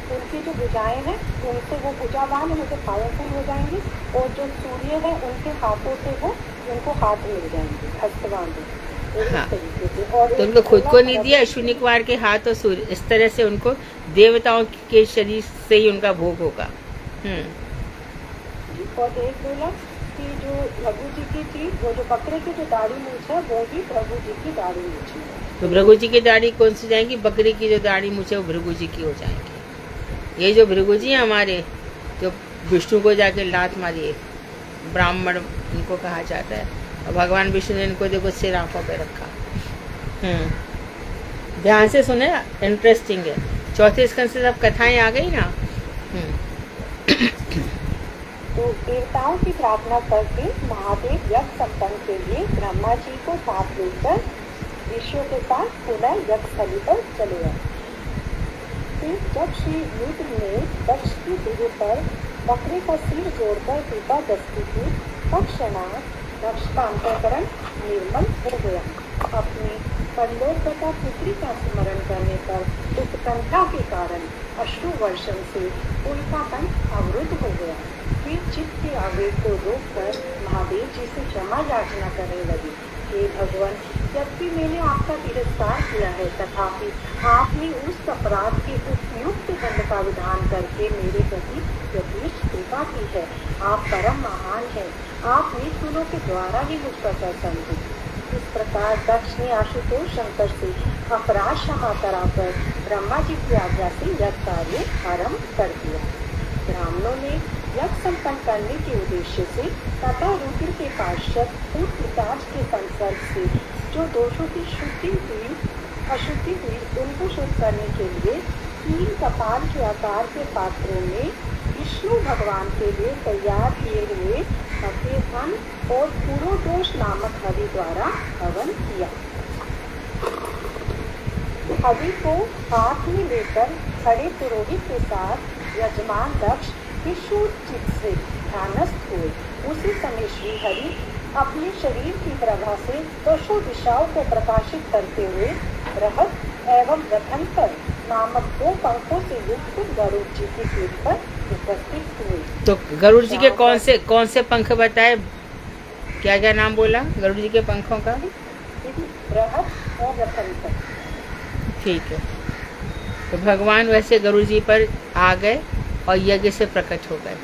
[SPEAKER 2] उनकी जो भुजाएं हैं उनसे वो भुजावान मुझे पावरफुल हो जाएंगे, और जो सूर्य है उनके हाथों से वो उनको हाथ मिल जाएंगे, हस्तवान।
[SPEAKER 1] हाँ। तो उनको खुद को नहीं दिया, अश्विनी कुमार के हाथ और सूर्य, इस तरह से उनको देवताओं के शरीर से ही उनका भोग होगा।
[SPEAKER 2] और एक बोला कि जो प्रभु जी की थी वो जो बकरे की जो दाढ़ी मूछ है वो भी प्रभु जी की दाढ़ी मूछ है।
[SPEAKER 1] तो भृगु जी की दाढ़ी कौन सी जाएंगी? बकरी की जो दाढ़ी मूछ है वो भृगु जी की हो जाएंगी। ये जो भृगु जी हैं हमारे, जो विष्णु को जाके लात मारी, ब्राह्मण इनको कहा जाता है, और भगवान विष्णु ने इनको देखो सिर आंखों पे रखा। ध्यान से सुने, इंटरेस्टिंग है। चौथे स्कंद से सब कथाएं आ गई ना।
[SPEAKER 2] तो देवताओं की प्रार्थना करके महादेव यज्ञ संपन्न के लिए ब्रह्मा जी को साथ लेकर ऋषियों के साथ पुनः यज्ञ स्थली पर चले गए। फिर जब श्री रुद्र ने दक्ष की देह पर बकरे का सिर जोड़कर कृपा दस्ती की, तत्क्षणात् दक्ष का अंतःकरण निर्मल हो गया। अपनी परलोकगता पुत्री का स्मरण करने पर उत्कंठा के कारण अश्रु वर्षण से उनका कंठ अवरुद्ध हो गया। फिर चित्त के आवेग को रोककर महादेव जी से क्षमा याचना करने लगी। हे भगवान, जबकि मैंने आपका तिरस्कार किया है, तथापि आपने उस अपराध के उपयुक्त दंड का विधान करके मेरे प्रति यथेष्ट कृपा की है। आप परम महान हैं, आप निष्ठुरों के द्वारा ही मुझ पर प्रसन्न हैं। इस प्रकार दक्ष ने आशुतोष शंकर से अपराध क्षमा कराकर ब्रह्मा जी की आज्ञा से यज्ञ कार्य आरम्भ कर दिया। ब्राह्मणों ने यज्ञ संपन्न करने के उद्देश्य से तथा रुद्र के पार्षद पिताज के संसर्ग से जो दोषों की अशुद्धि हुई उनको शुद्ध करने के लिए 3 कपाल के आकार के पात्रों में विष्णु भगवान के लिए तैयार किए हुए सफेद और पुरोदोष नामक हवि द्वारा हवन किया। हवि को हाथ में लेकर खड़े पुरोहित के साथ यजमान दक्ष विष्णु चित्त से ध्यानस्थ हुए। उसी समय श्री हरि अपने शरीर की प्रभा से दशों दिशाओं को प्रकाशित करते हुए बृहद एवं रथंतर नामक 2 पंखों से युक्त गरुड़ जी की पीठ पर उपस्थित हुए।
[SPEAKER 1] तो गरुड़ जी के कौन से पंख बताए? क्या नाम बोला गरुड़ जी के पंखों का?
[SPEAKER 2] बृहद और रथंतर। ठीक है।
[SPEAKER 1] तो भगवान वैसे गरुड़ जी पर आ गए और यज्ञ से प्रकट हो गए।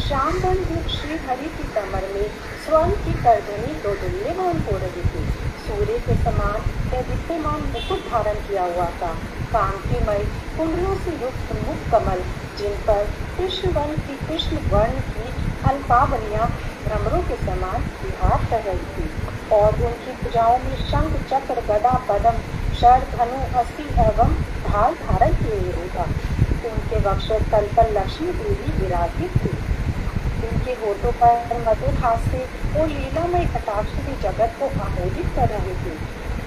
[SPEAKER 2] श्यामवन रूप श्री हरि की कमर में स्वर्ण की करधनी दोदुल्यमान हो रही थी। सूर्य के समान दीप्यमान मुकुट धारण किया हुआ था। कांतिमय कुंडलों से युक्त मुख कमल, जिन पर कृष्ण वर्ण की अल्पावनियां भ्रमरों के समान विहार कर रही थी, और उनकी भुजाओं में शंख चक्र गदा पद्म शर धनु अस्थि एवं ढाल धारण किए हुए था। उनके वक्षस्थल पर लक्ष्मी देवी विराजित थी। उनके होठों पर मधुर हास्य और लीलामय कटाक्ष भी जगत को आमोदित कर रहे थे।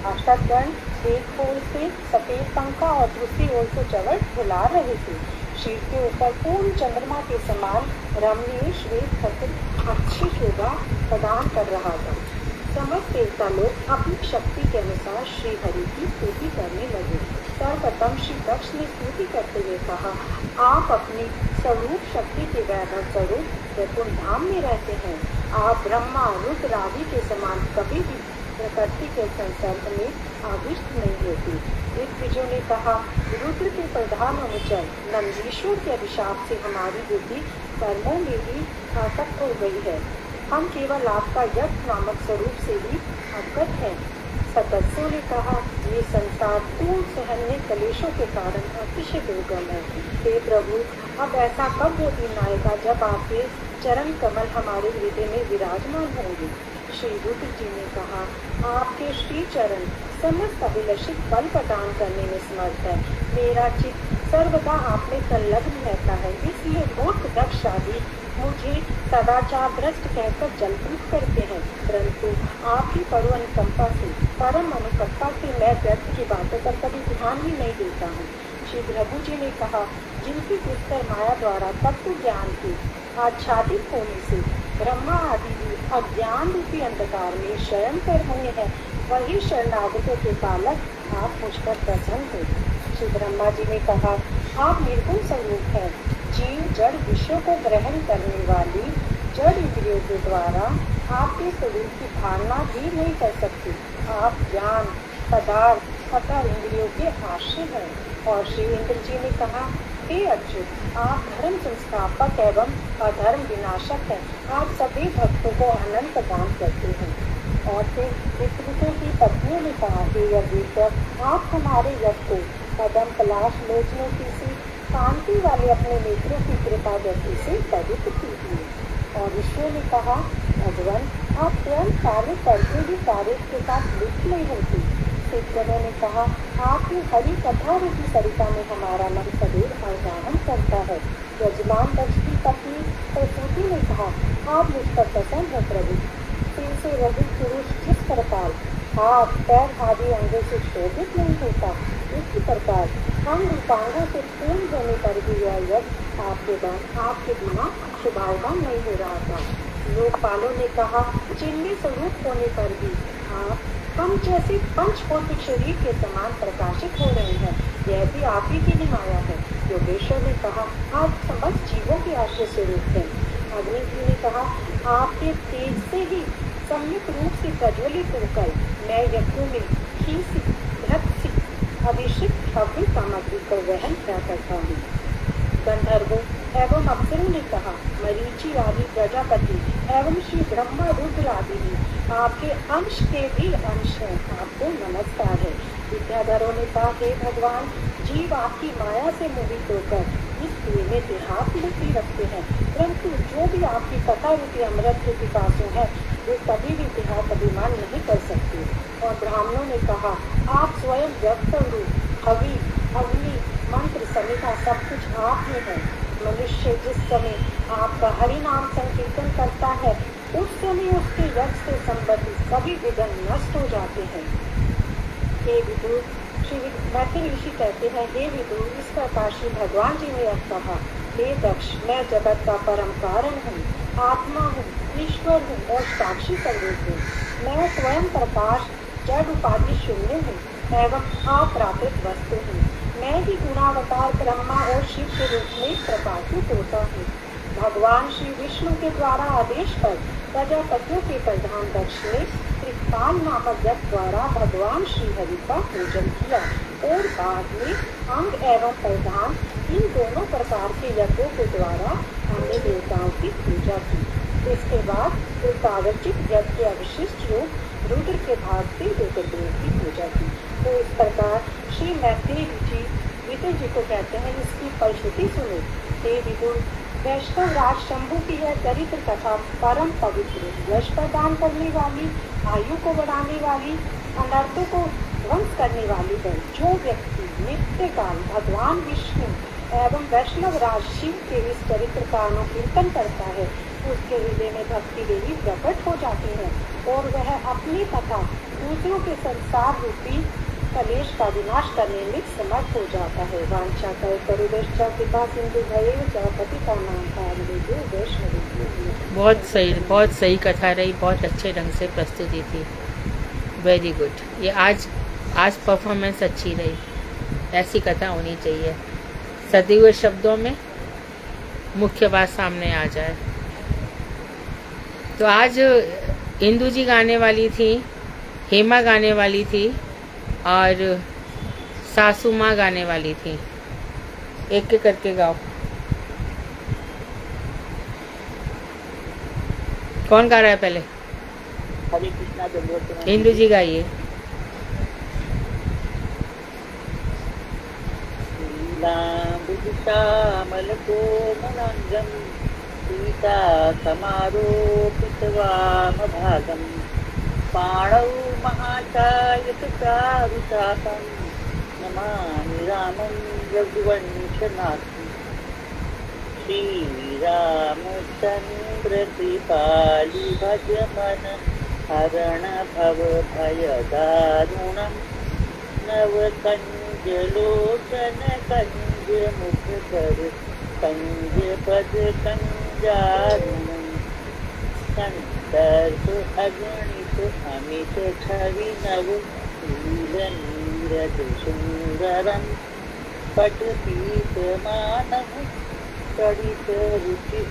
[SPEAKER 2] अष्टगण एक ओर से सफेद पंखा और दूसरी ओर से चवट फुला रहे थे। शीर के ऊपर पूर्ण चंद्रमा के समान रमणीय श्वेत खचित अच्छी शोभा प्रदान कर रहा था। समस्त देवता लोग अपनी शक्ति के अनुसार श्री हरि की स्तुति करने लगे। सर्वप्रथम श्री दक्ष ने स्तुति करते हुए कहा, आप अपनी स्वरूप शक्ति के वैभव स्वरूप वैकुंठ धाम में रहते हैं। आप ब्रह्मा रुद्र आदि के समान कभी भी प्रकृति के संसर्ग में आविष्ट नहीं होती। ऋत्विजों ने कहा, रुद्र के प्रधान अनुचर नंदीश्वर के अभिशाप से हमारी बुद्धि कर्मों में भी आसक्त हो गई है। हम केवल आपका यज्ञ नामक स्वरूप से ही अवगत हैं। सदस्यों ने कहा, ये संसार पूर्ण सहन्य कलेशों के कारण अतिशय दुर्गम है। हे प्रभु, अब ऐसा कब वो दिन आएगा जब आपके चरण कमल हमारे हृदय में विराजमान होंगे। श्री रुद्र जी ने कहा, आपके श्री चरण समस्त अभिलषित बल प्रदान करने में समर्थ है। मेरा चित्त सर्वदा आप में संलग्न रहता है, इसलिए मूर्ख दक्ष आदि मुझे सदाचार भ्रष्ट कहकर जलपूत करते हैं, परंतु आपकी परम अनुकंपा से, परम अनुकंपा से मैं व्यर्थ की बातों पर कभी ध्यान ही नहीं देता हूँ। श्री प्रभु जी ने कहा, जिनकी पुष्कर माया द्वारा तत्व ज्ञान की आच्छादित होने से ब्रह्मा आदि भी अज्ञान रूपी अंधकार में शयन कर रहे हैं, वही शरणागतों के पालक आप मुझ पर प्रसन्न हो। श्री ब्रह्मा जी ने कहा, आप निर्गुण स्वरूप हैं। जीव जड़ विषयों को ग्रहण करने वाली जड़ इंद्रियों के द्वारा आपके स्वरूप की धारणा भी नहीं कर सकती। आप ज्ञान पदार्थ तथा इंद्रियों के आश्रय हैं। और श्री इंद्र जी ने कहा, हे अच्युत, आप धर्म संस्थापक एवं अधर्म विनाशक हैं। आप सभी भक्तों को अनंत दान करते हैं। और फिर विष्णु की पत्नियों ने कहा, हे अद्वैत, आप हमारे यज्ञ को पदम पलाश लोचनों की सी शांति वाले अपने नेत्रों की कृपा दृष्टि से पवित्र कीजिए। और विष्णु ने कहा, भगवान, आप स्वयं कार्य करके भी कार्य के साथ लिप्त नहीं होती। शिवजनों ने कहा, आपकी हरि कथा रूपी सरिता में हमारा मन सदैव अवगाहन करता है। यजमान दक्ष की पत्नी प्रसूति ने कहा, आप मुझ पर प्रसन्न हो प्रभु। सिर से रहित पुरुष जिस प्रकार हाथ पैर आदि अंगों से शोभित नहीं होता, इसी प्रकार हम रूपांगों से पूर्ण होने पर भी यह यज्ञ आपके बिना शुभारंभ नहीं हो रहा था। लोकपालों ने कहा, चिन्ह स्वरूप होने पर भी आप हम जैसे पंचभौतिक शरीर के समान प्रकाशित हो रहे हैं, यह भी आप ही की निमाया है। योगेश्वर ने कहा, आप समस्त जीवों के आश्रय स्वरूप हैं। अग्नि जी ने कहा, आपके तेज से ही सम्यक रूप से प्रज्वलित होकर मैं यज्ञों में खीसी भ्रत्सी अभिषिक्त भव्य सामग्री को वहन किया करता हूँ। गंधर्वों एवं अप्सरों ने कहा, मरीचि आदि प्रजापति एवं श्री ब्रह्मा रुद्र आदि भी आपके अंश के भी अंश हैं, आपको नमस्कार है। विद्याधरों ने कहा, हे भगवान, जीव आपकी माया से मोहित होकर इस कुएं में देहात्मति रखते हैं, परंतु जो भी आपकी कथा रूपी अमृत के पिपासु है, वे कभी भी देहात अभिमान नहीं कर सकते। और ब्राह्मणों ने कहा, आप स्वयं व्यक्त रूप हवि अग्नि मंत्र समिता सब कुछ आप ही है। मनुष्य जिस समय आपका हरि नाम संकीर्तन करता है, उस समय उसके यज्ञ से संबंधित सभी विघ्न नष्ट हो जाते हैं। हे विदुर, श्री मैथिल ऋषि कहते हैं, हे विदुर, इस प्रकार श्री भगवान जी ने कहा, हे दक्ष, मैं जगत का परम कारण हूँ, आत्मा हूँ, ईश्वर हूँ और साक्षी स्वरूप हूँ। मैं स्वयं प्रकाश जड़ उपाधि शून्य हूँ एवं अप्राकृत वस्तु हूँ। मैं ही गुणावतार ब्रह्मा और शिव के रूप में प्रकाशित होता हूँ। भगवान श्री विष्णु के द्वारा आदेश पर प्रजापतियों के प्रधान दक्ष ने त्रिकाल नामक यज्ञ द्वारा भगवान श्री हरि का पूजन किया और बाद में अंग एवं प्रधान इन दोनों प्रकार के यज्ञों के द्वारा अन्य देवताओं की पूजा की। इसके बाद एकादशिक यज्ञ के अवशिष्ट रूप रुद्र के भाग से रुद्रदेव की पूजा की। तो इस प्रकार श्री मैथिली जी विदुर जी को कहते हैं, इसकी फलश्रुति सुनो। हे विदुर, वैष्णव राज शंभु की यह चरित्र कथा परम पवित्र, यश प्रदान करने वाली, आयु को बढ़ाने वाली, अनर्थों को ध्वंस करने वाली है। जो व्यक्ति नित्य काल भगवान विष्णु एवं वैष्णव राज शिव के इस चरित्र का अनुकीर्तन करता है, उसके हृदय में भक्ति देवी प्रकट हो जाती है और वह अपनी तथा दूसरों के संसार रूपी कलेश का विनाश करने में समर्थ हो जाता है। वांछा करुणा कृपा सिंधु भये पति का नाम था वैष्णव।
[SPEAKER 1] बहुत सही कथा रही, बहुत अच्छे ढंग से प्रस्तुति थी। Very good. ये आज परफॉर्मेंस अच्छी रही, ऐसी कथा होनी चाहिए। सदी हुए शब्दों में मुख्य बात सामने आ जाए। तो आज इंदू जी गाने वाली थी, हेमा गाने वाली थी और सासू माँ गाने वाली थी। एक एक करके गाओ। कौन गा रहा है पहले?
[SPEAKER 3] हरे कृष्णा दंडवत प्रणाम।
[SPEAKER 1] इंदू जी गाइए।
[SPEAKER 3] श्यामल कोमलांगं सीता समारोपितवामभागम् पाणौ महाकायचारुचापं नमामि रामं रघुवंशनाथम् श्रीरामचन्द्र कृपालु भज मन हरण भव भय दारुणं नवकंज लोचन कंज मुख कर कंज पद कंजारुणं संदर्भ अगणित अमित छवि नव नील नीरज सुंदरं पटपीत मानव चरित रुचि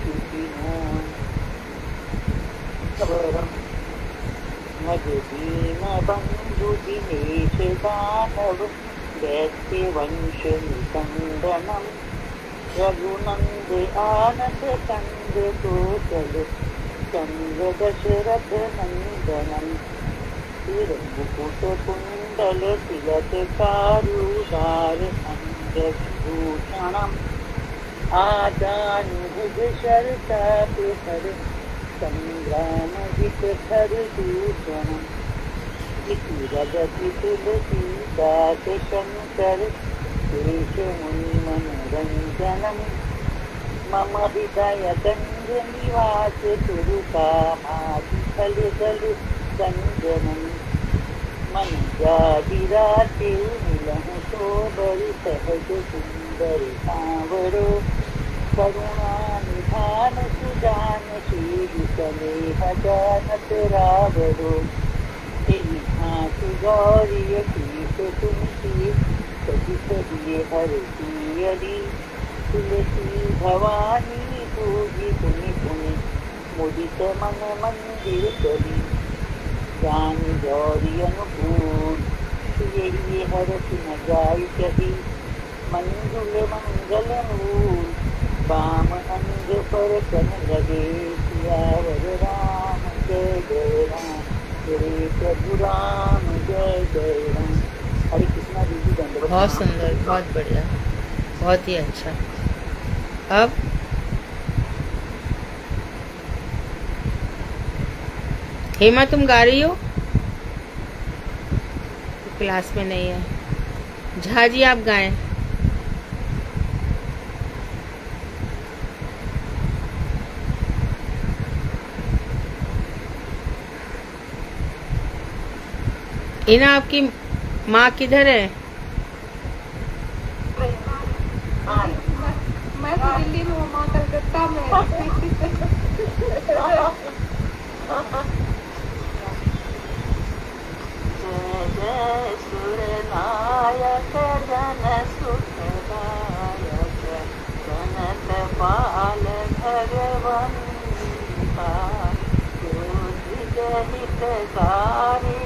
[SPEAKER 3] मधुदीन बंधु दिनेश दानव दैत्य वंश निकंदनम रघुनंद आनंद कंद कोसल चंद्र दशरथ नंदनम मुकुट कुंडल तिलक चारुदार अंगभूषणम आजानुभुज शरताप हर संग्राम हित हर दूषणम इति रगति तुलसी दास शंकर देश मुनि मनोरंजनम मम हृदय गंज निवास कुरु कामादि फल दल संजनम मन जागिराते मिलहु तो बरि सहज सुंदर सांवरो करुणा निधान सुजान शील सनेह जानत रावरो तेहि भांति गौरी पीत तुलसी सजी सजिए हर सियरी तुलसी भवानी पूजी पुनि पुनि मुदित मन मंदिर करी ज्ञान गौरी अनुकूल यही हरस न जाय कही मंजुल मंगल मूल बाम अंग पर कन लगे सियावर राम जय जय राम जय प्रभु राम जय जय राम। हरे कृष्णा दीदी दंडवत।
[SPEAKER 1] बहुत सुंदर, बहुत बढ़िया, बहुत ही अच्छा। अब हेमा तुम गा रही हो? क्लास में नहीं है। झा जी आप गाएं। इना आपकी माँ किधर है?
[SPEAKER 2] मैं तो दिल्ली में हूँ, माँ कलकत्ता में।
[SPEAKER 3] जय सुर नायक जन सुखदायक जनत पाल भगवंता हितकारी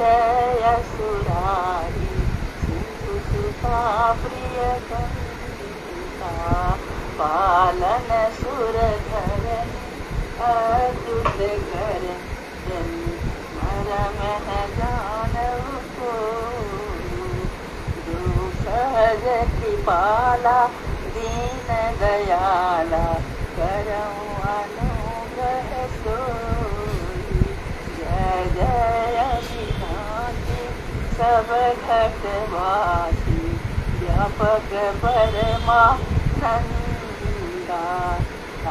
[SPEAKER 3] जय सुरारी सिंधु सुता प्रिय कंता पालन सुर धरन अद्भुत करन सहज कृपाला दीन दयाला करऊं अनुग्रह सोई जय जय विधाते सब घटवासी व्यापक परमानंदा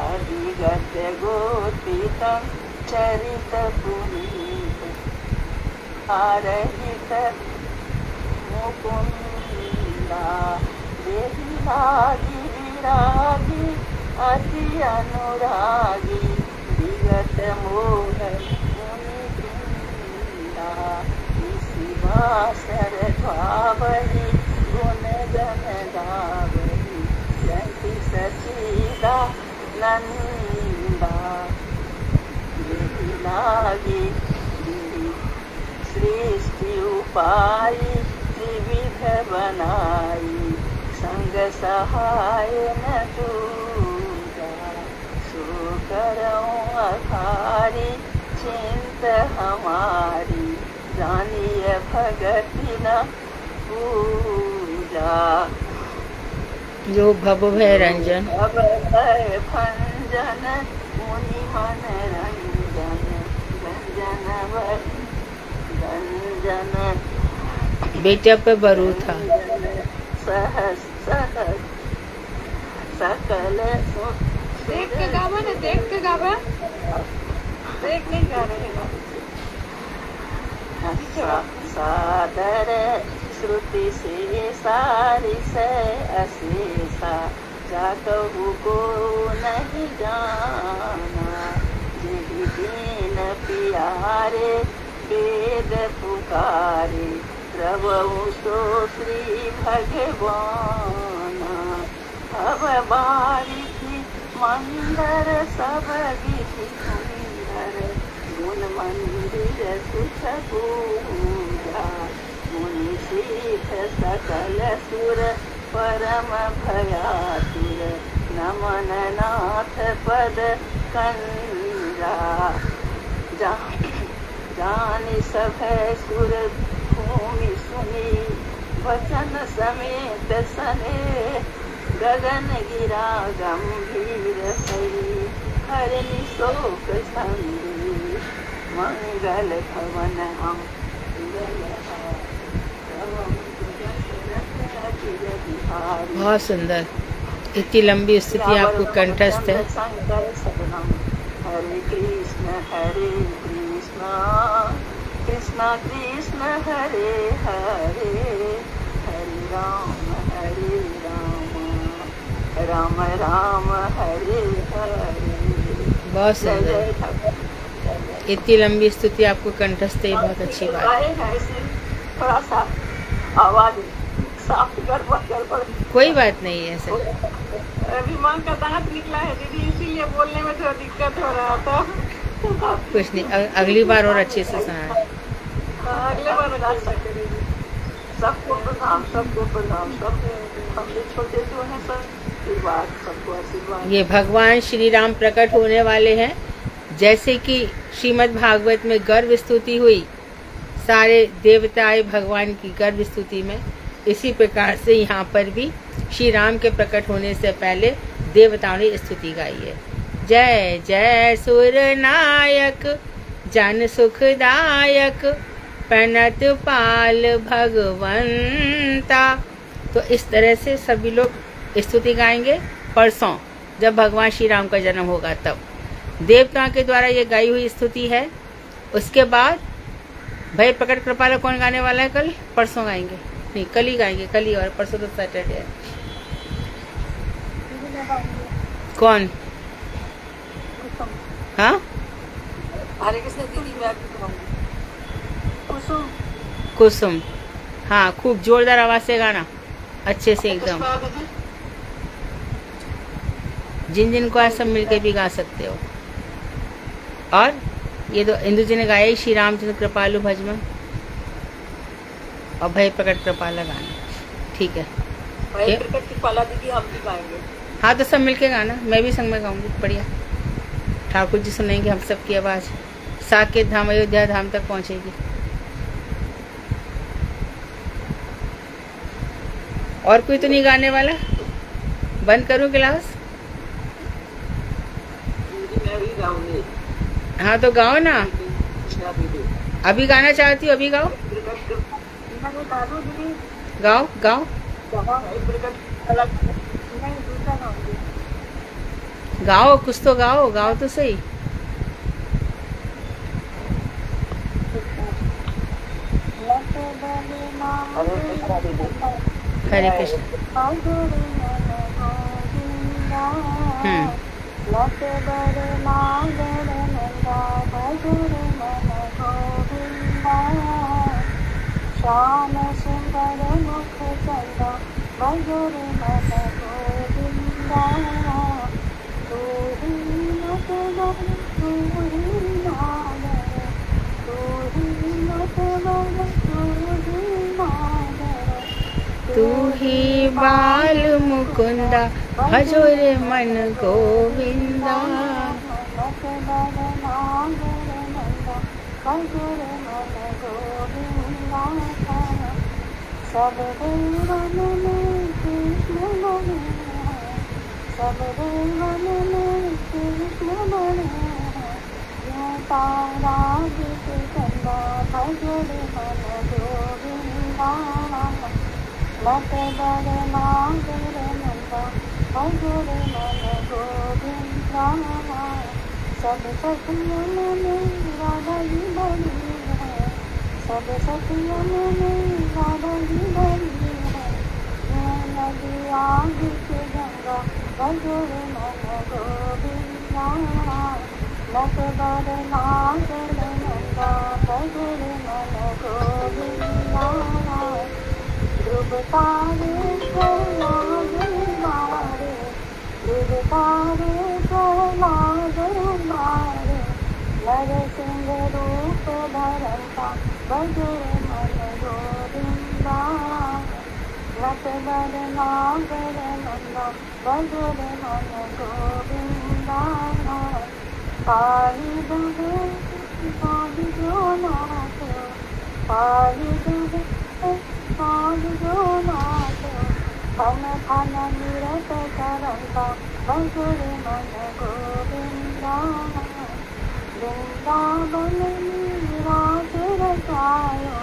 [SPEAKER 3] अधिगत गोपितं चरित पुनीत आरहित मुकुंदा देहि लागी विरागी अति अनुरागी विगत मोह मुनिवृंदा इसी बासर भावहि गुण गण गावहि जयति सचिदा नंदा लागी सृष्टि उपाई त्रिविध बनाई संग सहाय न दूजा सो करऊं अखारी चिंत हमारी जानिए भगति न पूजा
[SPEAKER 1] जो भवभय रंजन
[SPEAKER 3] भवभय भंजन मुनि मन रंजन रंजन रंजन
[SPEAKER 1] बेटा पे बरू था।
[SPEAKER 3] सहस सहस सकल
[SPEAKER 2] देख के गावा ना, देख के गावा, देख नहीं गा रहे हैं।
[SPEAKER 3] सादर श्रुति से सारी से अशेषा जा कहू को नहीं जाना जिहि दीन पियारे वेद पुकारे प्रभु सो श्री भगवान अब बारी थी मंदर सब गीति सुंदर गुण मंदिर सुख पूजा मुनि शीठ सकल सुर परम भयातुर नमन नाथ पद कंजा जानि सब सुर भूमि सुनी वचन समेत सने गगन गिरा गंभीर सही हरिणि शोक संगी मंगल भवन हम
[SPEAKER 1] बहुत सुंदर। इतनी लंबी स्तुति आपको कंठस्थ है।
[SPEAKER 3] शंकर शरणम हरे कृष्ण कृष्ण कृष्ण हरे हरे हरे राम राम राम हरे हरे।
[SPEAKER 1] बहुत सुंदर। इतनी लंबी स्तुति आपको कंठस्थ है, बहुत अच्छी बात है।
[SPEAKER 3] थोड़ा सा आवाज साफ गड़बड़
[SPEAKER 1] कोई बात नहीं है सर।
[SPEAKER 2] अभी माँ का दांत निकला है दीदी, इसीलिए बोलने में थोड़ा दिक्कत हो रहा था।
[SPEAKER 1] कुछ नहीं, अगली बार और अच्छे से सुना।
[SPEAKER 2] अगले बार
[SPEAKER 3] सबको प्रणाम, सबको प्रणाम, सब हमसे छोटे जो हैं सब आशीर्वाद, सबको आशीर्वाद।
[SPEAKER 1] ये भगवान श्री राम प्रकट होने वाले हैं। जैसे कि श्रीमद् भागवत में गर्व स्तुति हुई, सारे देवताएं भगवान की गर्व स्तुति में, इसी प्रकार से यहाँ पर भी श्री राम के प्रकट होने से पहले देवताओं ने स्तुति गाई है। जय जय सुर नायक जन सुखदायक प्रणत पाल भगवंता। तो इस तरह से सभी लोग स्तुति गाएंगे। परसों जब भगवान श्री राम का जन्म होगा तब देवताओं के द्वारा ये गाई हुई स्तुति है। उसके बाद भय प्रकट कृपाला कौन गाने वाला है? कल परसों गाएंगे, नहीं कल ही गाएंगे, कल ही। और परसों तो सैटरडे है। कौन? हाँ
[SPEAKER 2] हरे कृष्ण दीदी मैं
[SPEAKER 3] कुसुम
[SPEAKER 1] कुसुम। हाँ खूब जोरदार आवाज से गाना, अच्छे से एकदम। जिन जिन को आज सब मिलकर भी गा सकते हो। और ये तो इंदु जी ने गाया ही, श्री रामचंद्र कृपालु भजमन और भय प्रकट कृपाला गाना। ठीक है,
[SPEAKER 2] भय प्रकट कृपाला दीदी हम भी गाएंगे।
[SPEAKER 1] हाँ तो सब मिलके गाना, मैं भी संग में गाऊंगी। बढ़िया, ठाकुर जी सुनेंगे, हम सबकी आवाज़ साकेत धाम अयोध्या धाम तक पहुंचेगी। और कोई तो नहीं गाने वाला? बंद करूं क्लास?
[SPEAKER 3] मैं भी गाऊंगी।
[SPEAKER 1] हाँ तो गाओ ना। अभी गाना चाहती हो? अभी गाओ गाओ गाओ गाओ, कुछ तो गाओ, गाओ तो सही। हरे कृष्ण।
[SPEAKER 2] श्याम सुंदर मुख चंदा मधुर मन गोविंदा। तू ही मतवर तू ही नागर, तू ही मतवर तू ही नागर।
[SPEAKER 1] तू ही बाल मुकुंदा भजो रे मन गोविंदा।
[SPEAKER 2] सब देवन में कृष्ण बने हैं, सबरे मन में कृष्ण बने हैं। यूं तारा गीत चंदा भजरे मन गोविंदा, लत बर नागर नंदा भजरे मन गोविंदा। सब सखियों में राधा ही बनी है, सब सखियों में राधा ही बनी है। यूं नदी आग के गंगा भजरे मन गोविंदा, लत बर नागर नंदा भजरे मन गोविंदा। ध्रुव तारे प्रहलाद मारे, ध्रुव तारे प्रहलाद मारे, नरसिंह रूप धरता भजरे मन गोविंदा। लत बर नागर नंदा भजरे मन गोविंदा। काली दुबे काली जो नाथ, काली दुबे काली जो नाथ, खन खन निरत करंता भजरे मन गोविंदा। वृंदावन में रास रचायो,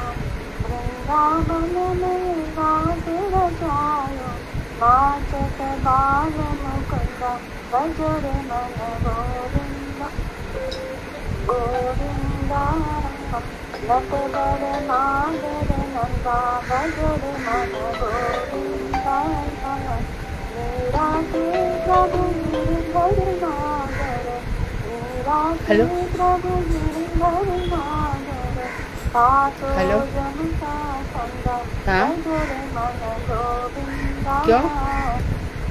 [SPEAKER 2] वृंदावन में रास रचायो, नाचत बाल मुकुंदा भजरे मन गोविंदा गोविंदा। लत बर नागर नंदा भजरे मन गोविंदा। मीरा के प्रभु गिरधर नागर, मीरा के
[SPEAKER 1] हेलो
[SPEAKER 2] प्रभु गिरधर नागर, सातो
[SPEAKER 1] हेलो
[SPEAKER 2] जन का संगा
[SPEAKER 1] हाँ
[SPEAKER 2] भजरे मन गोविंदा।
[SPEAKER 1] क्यों?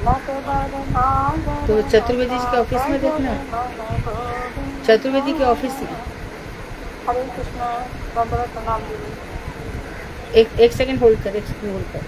[SPEAKER 2] लत बर नागर
[SPEAKER 1] तो चतुर्वेदी जी के ऑफिस में देखना,
[SPEAKER 2] मन गोविंदा।
[SPEAKER 1] चतुर्वेदी के ऑफिस में।
[SPEAKER 2] हरे कृष्ण, दंडवत प्रणाम दीदी।
[SPEAKER 1] एक सेकंड होल्ड कर, एक सेकंड होल्ड कर।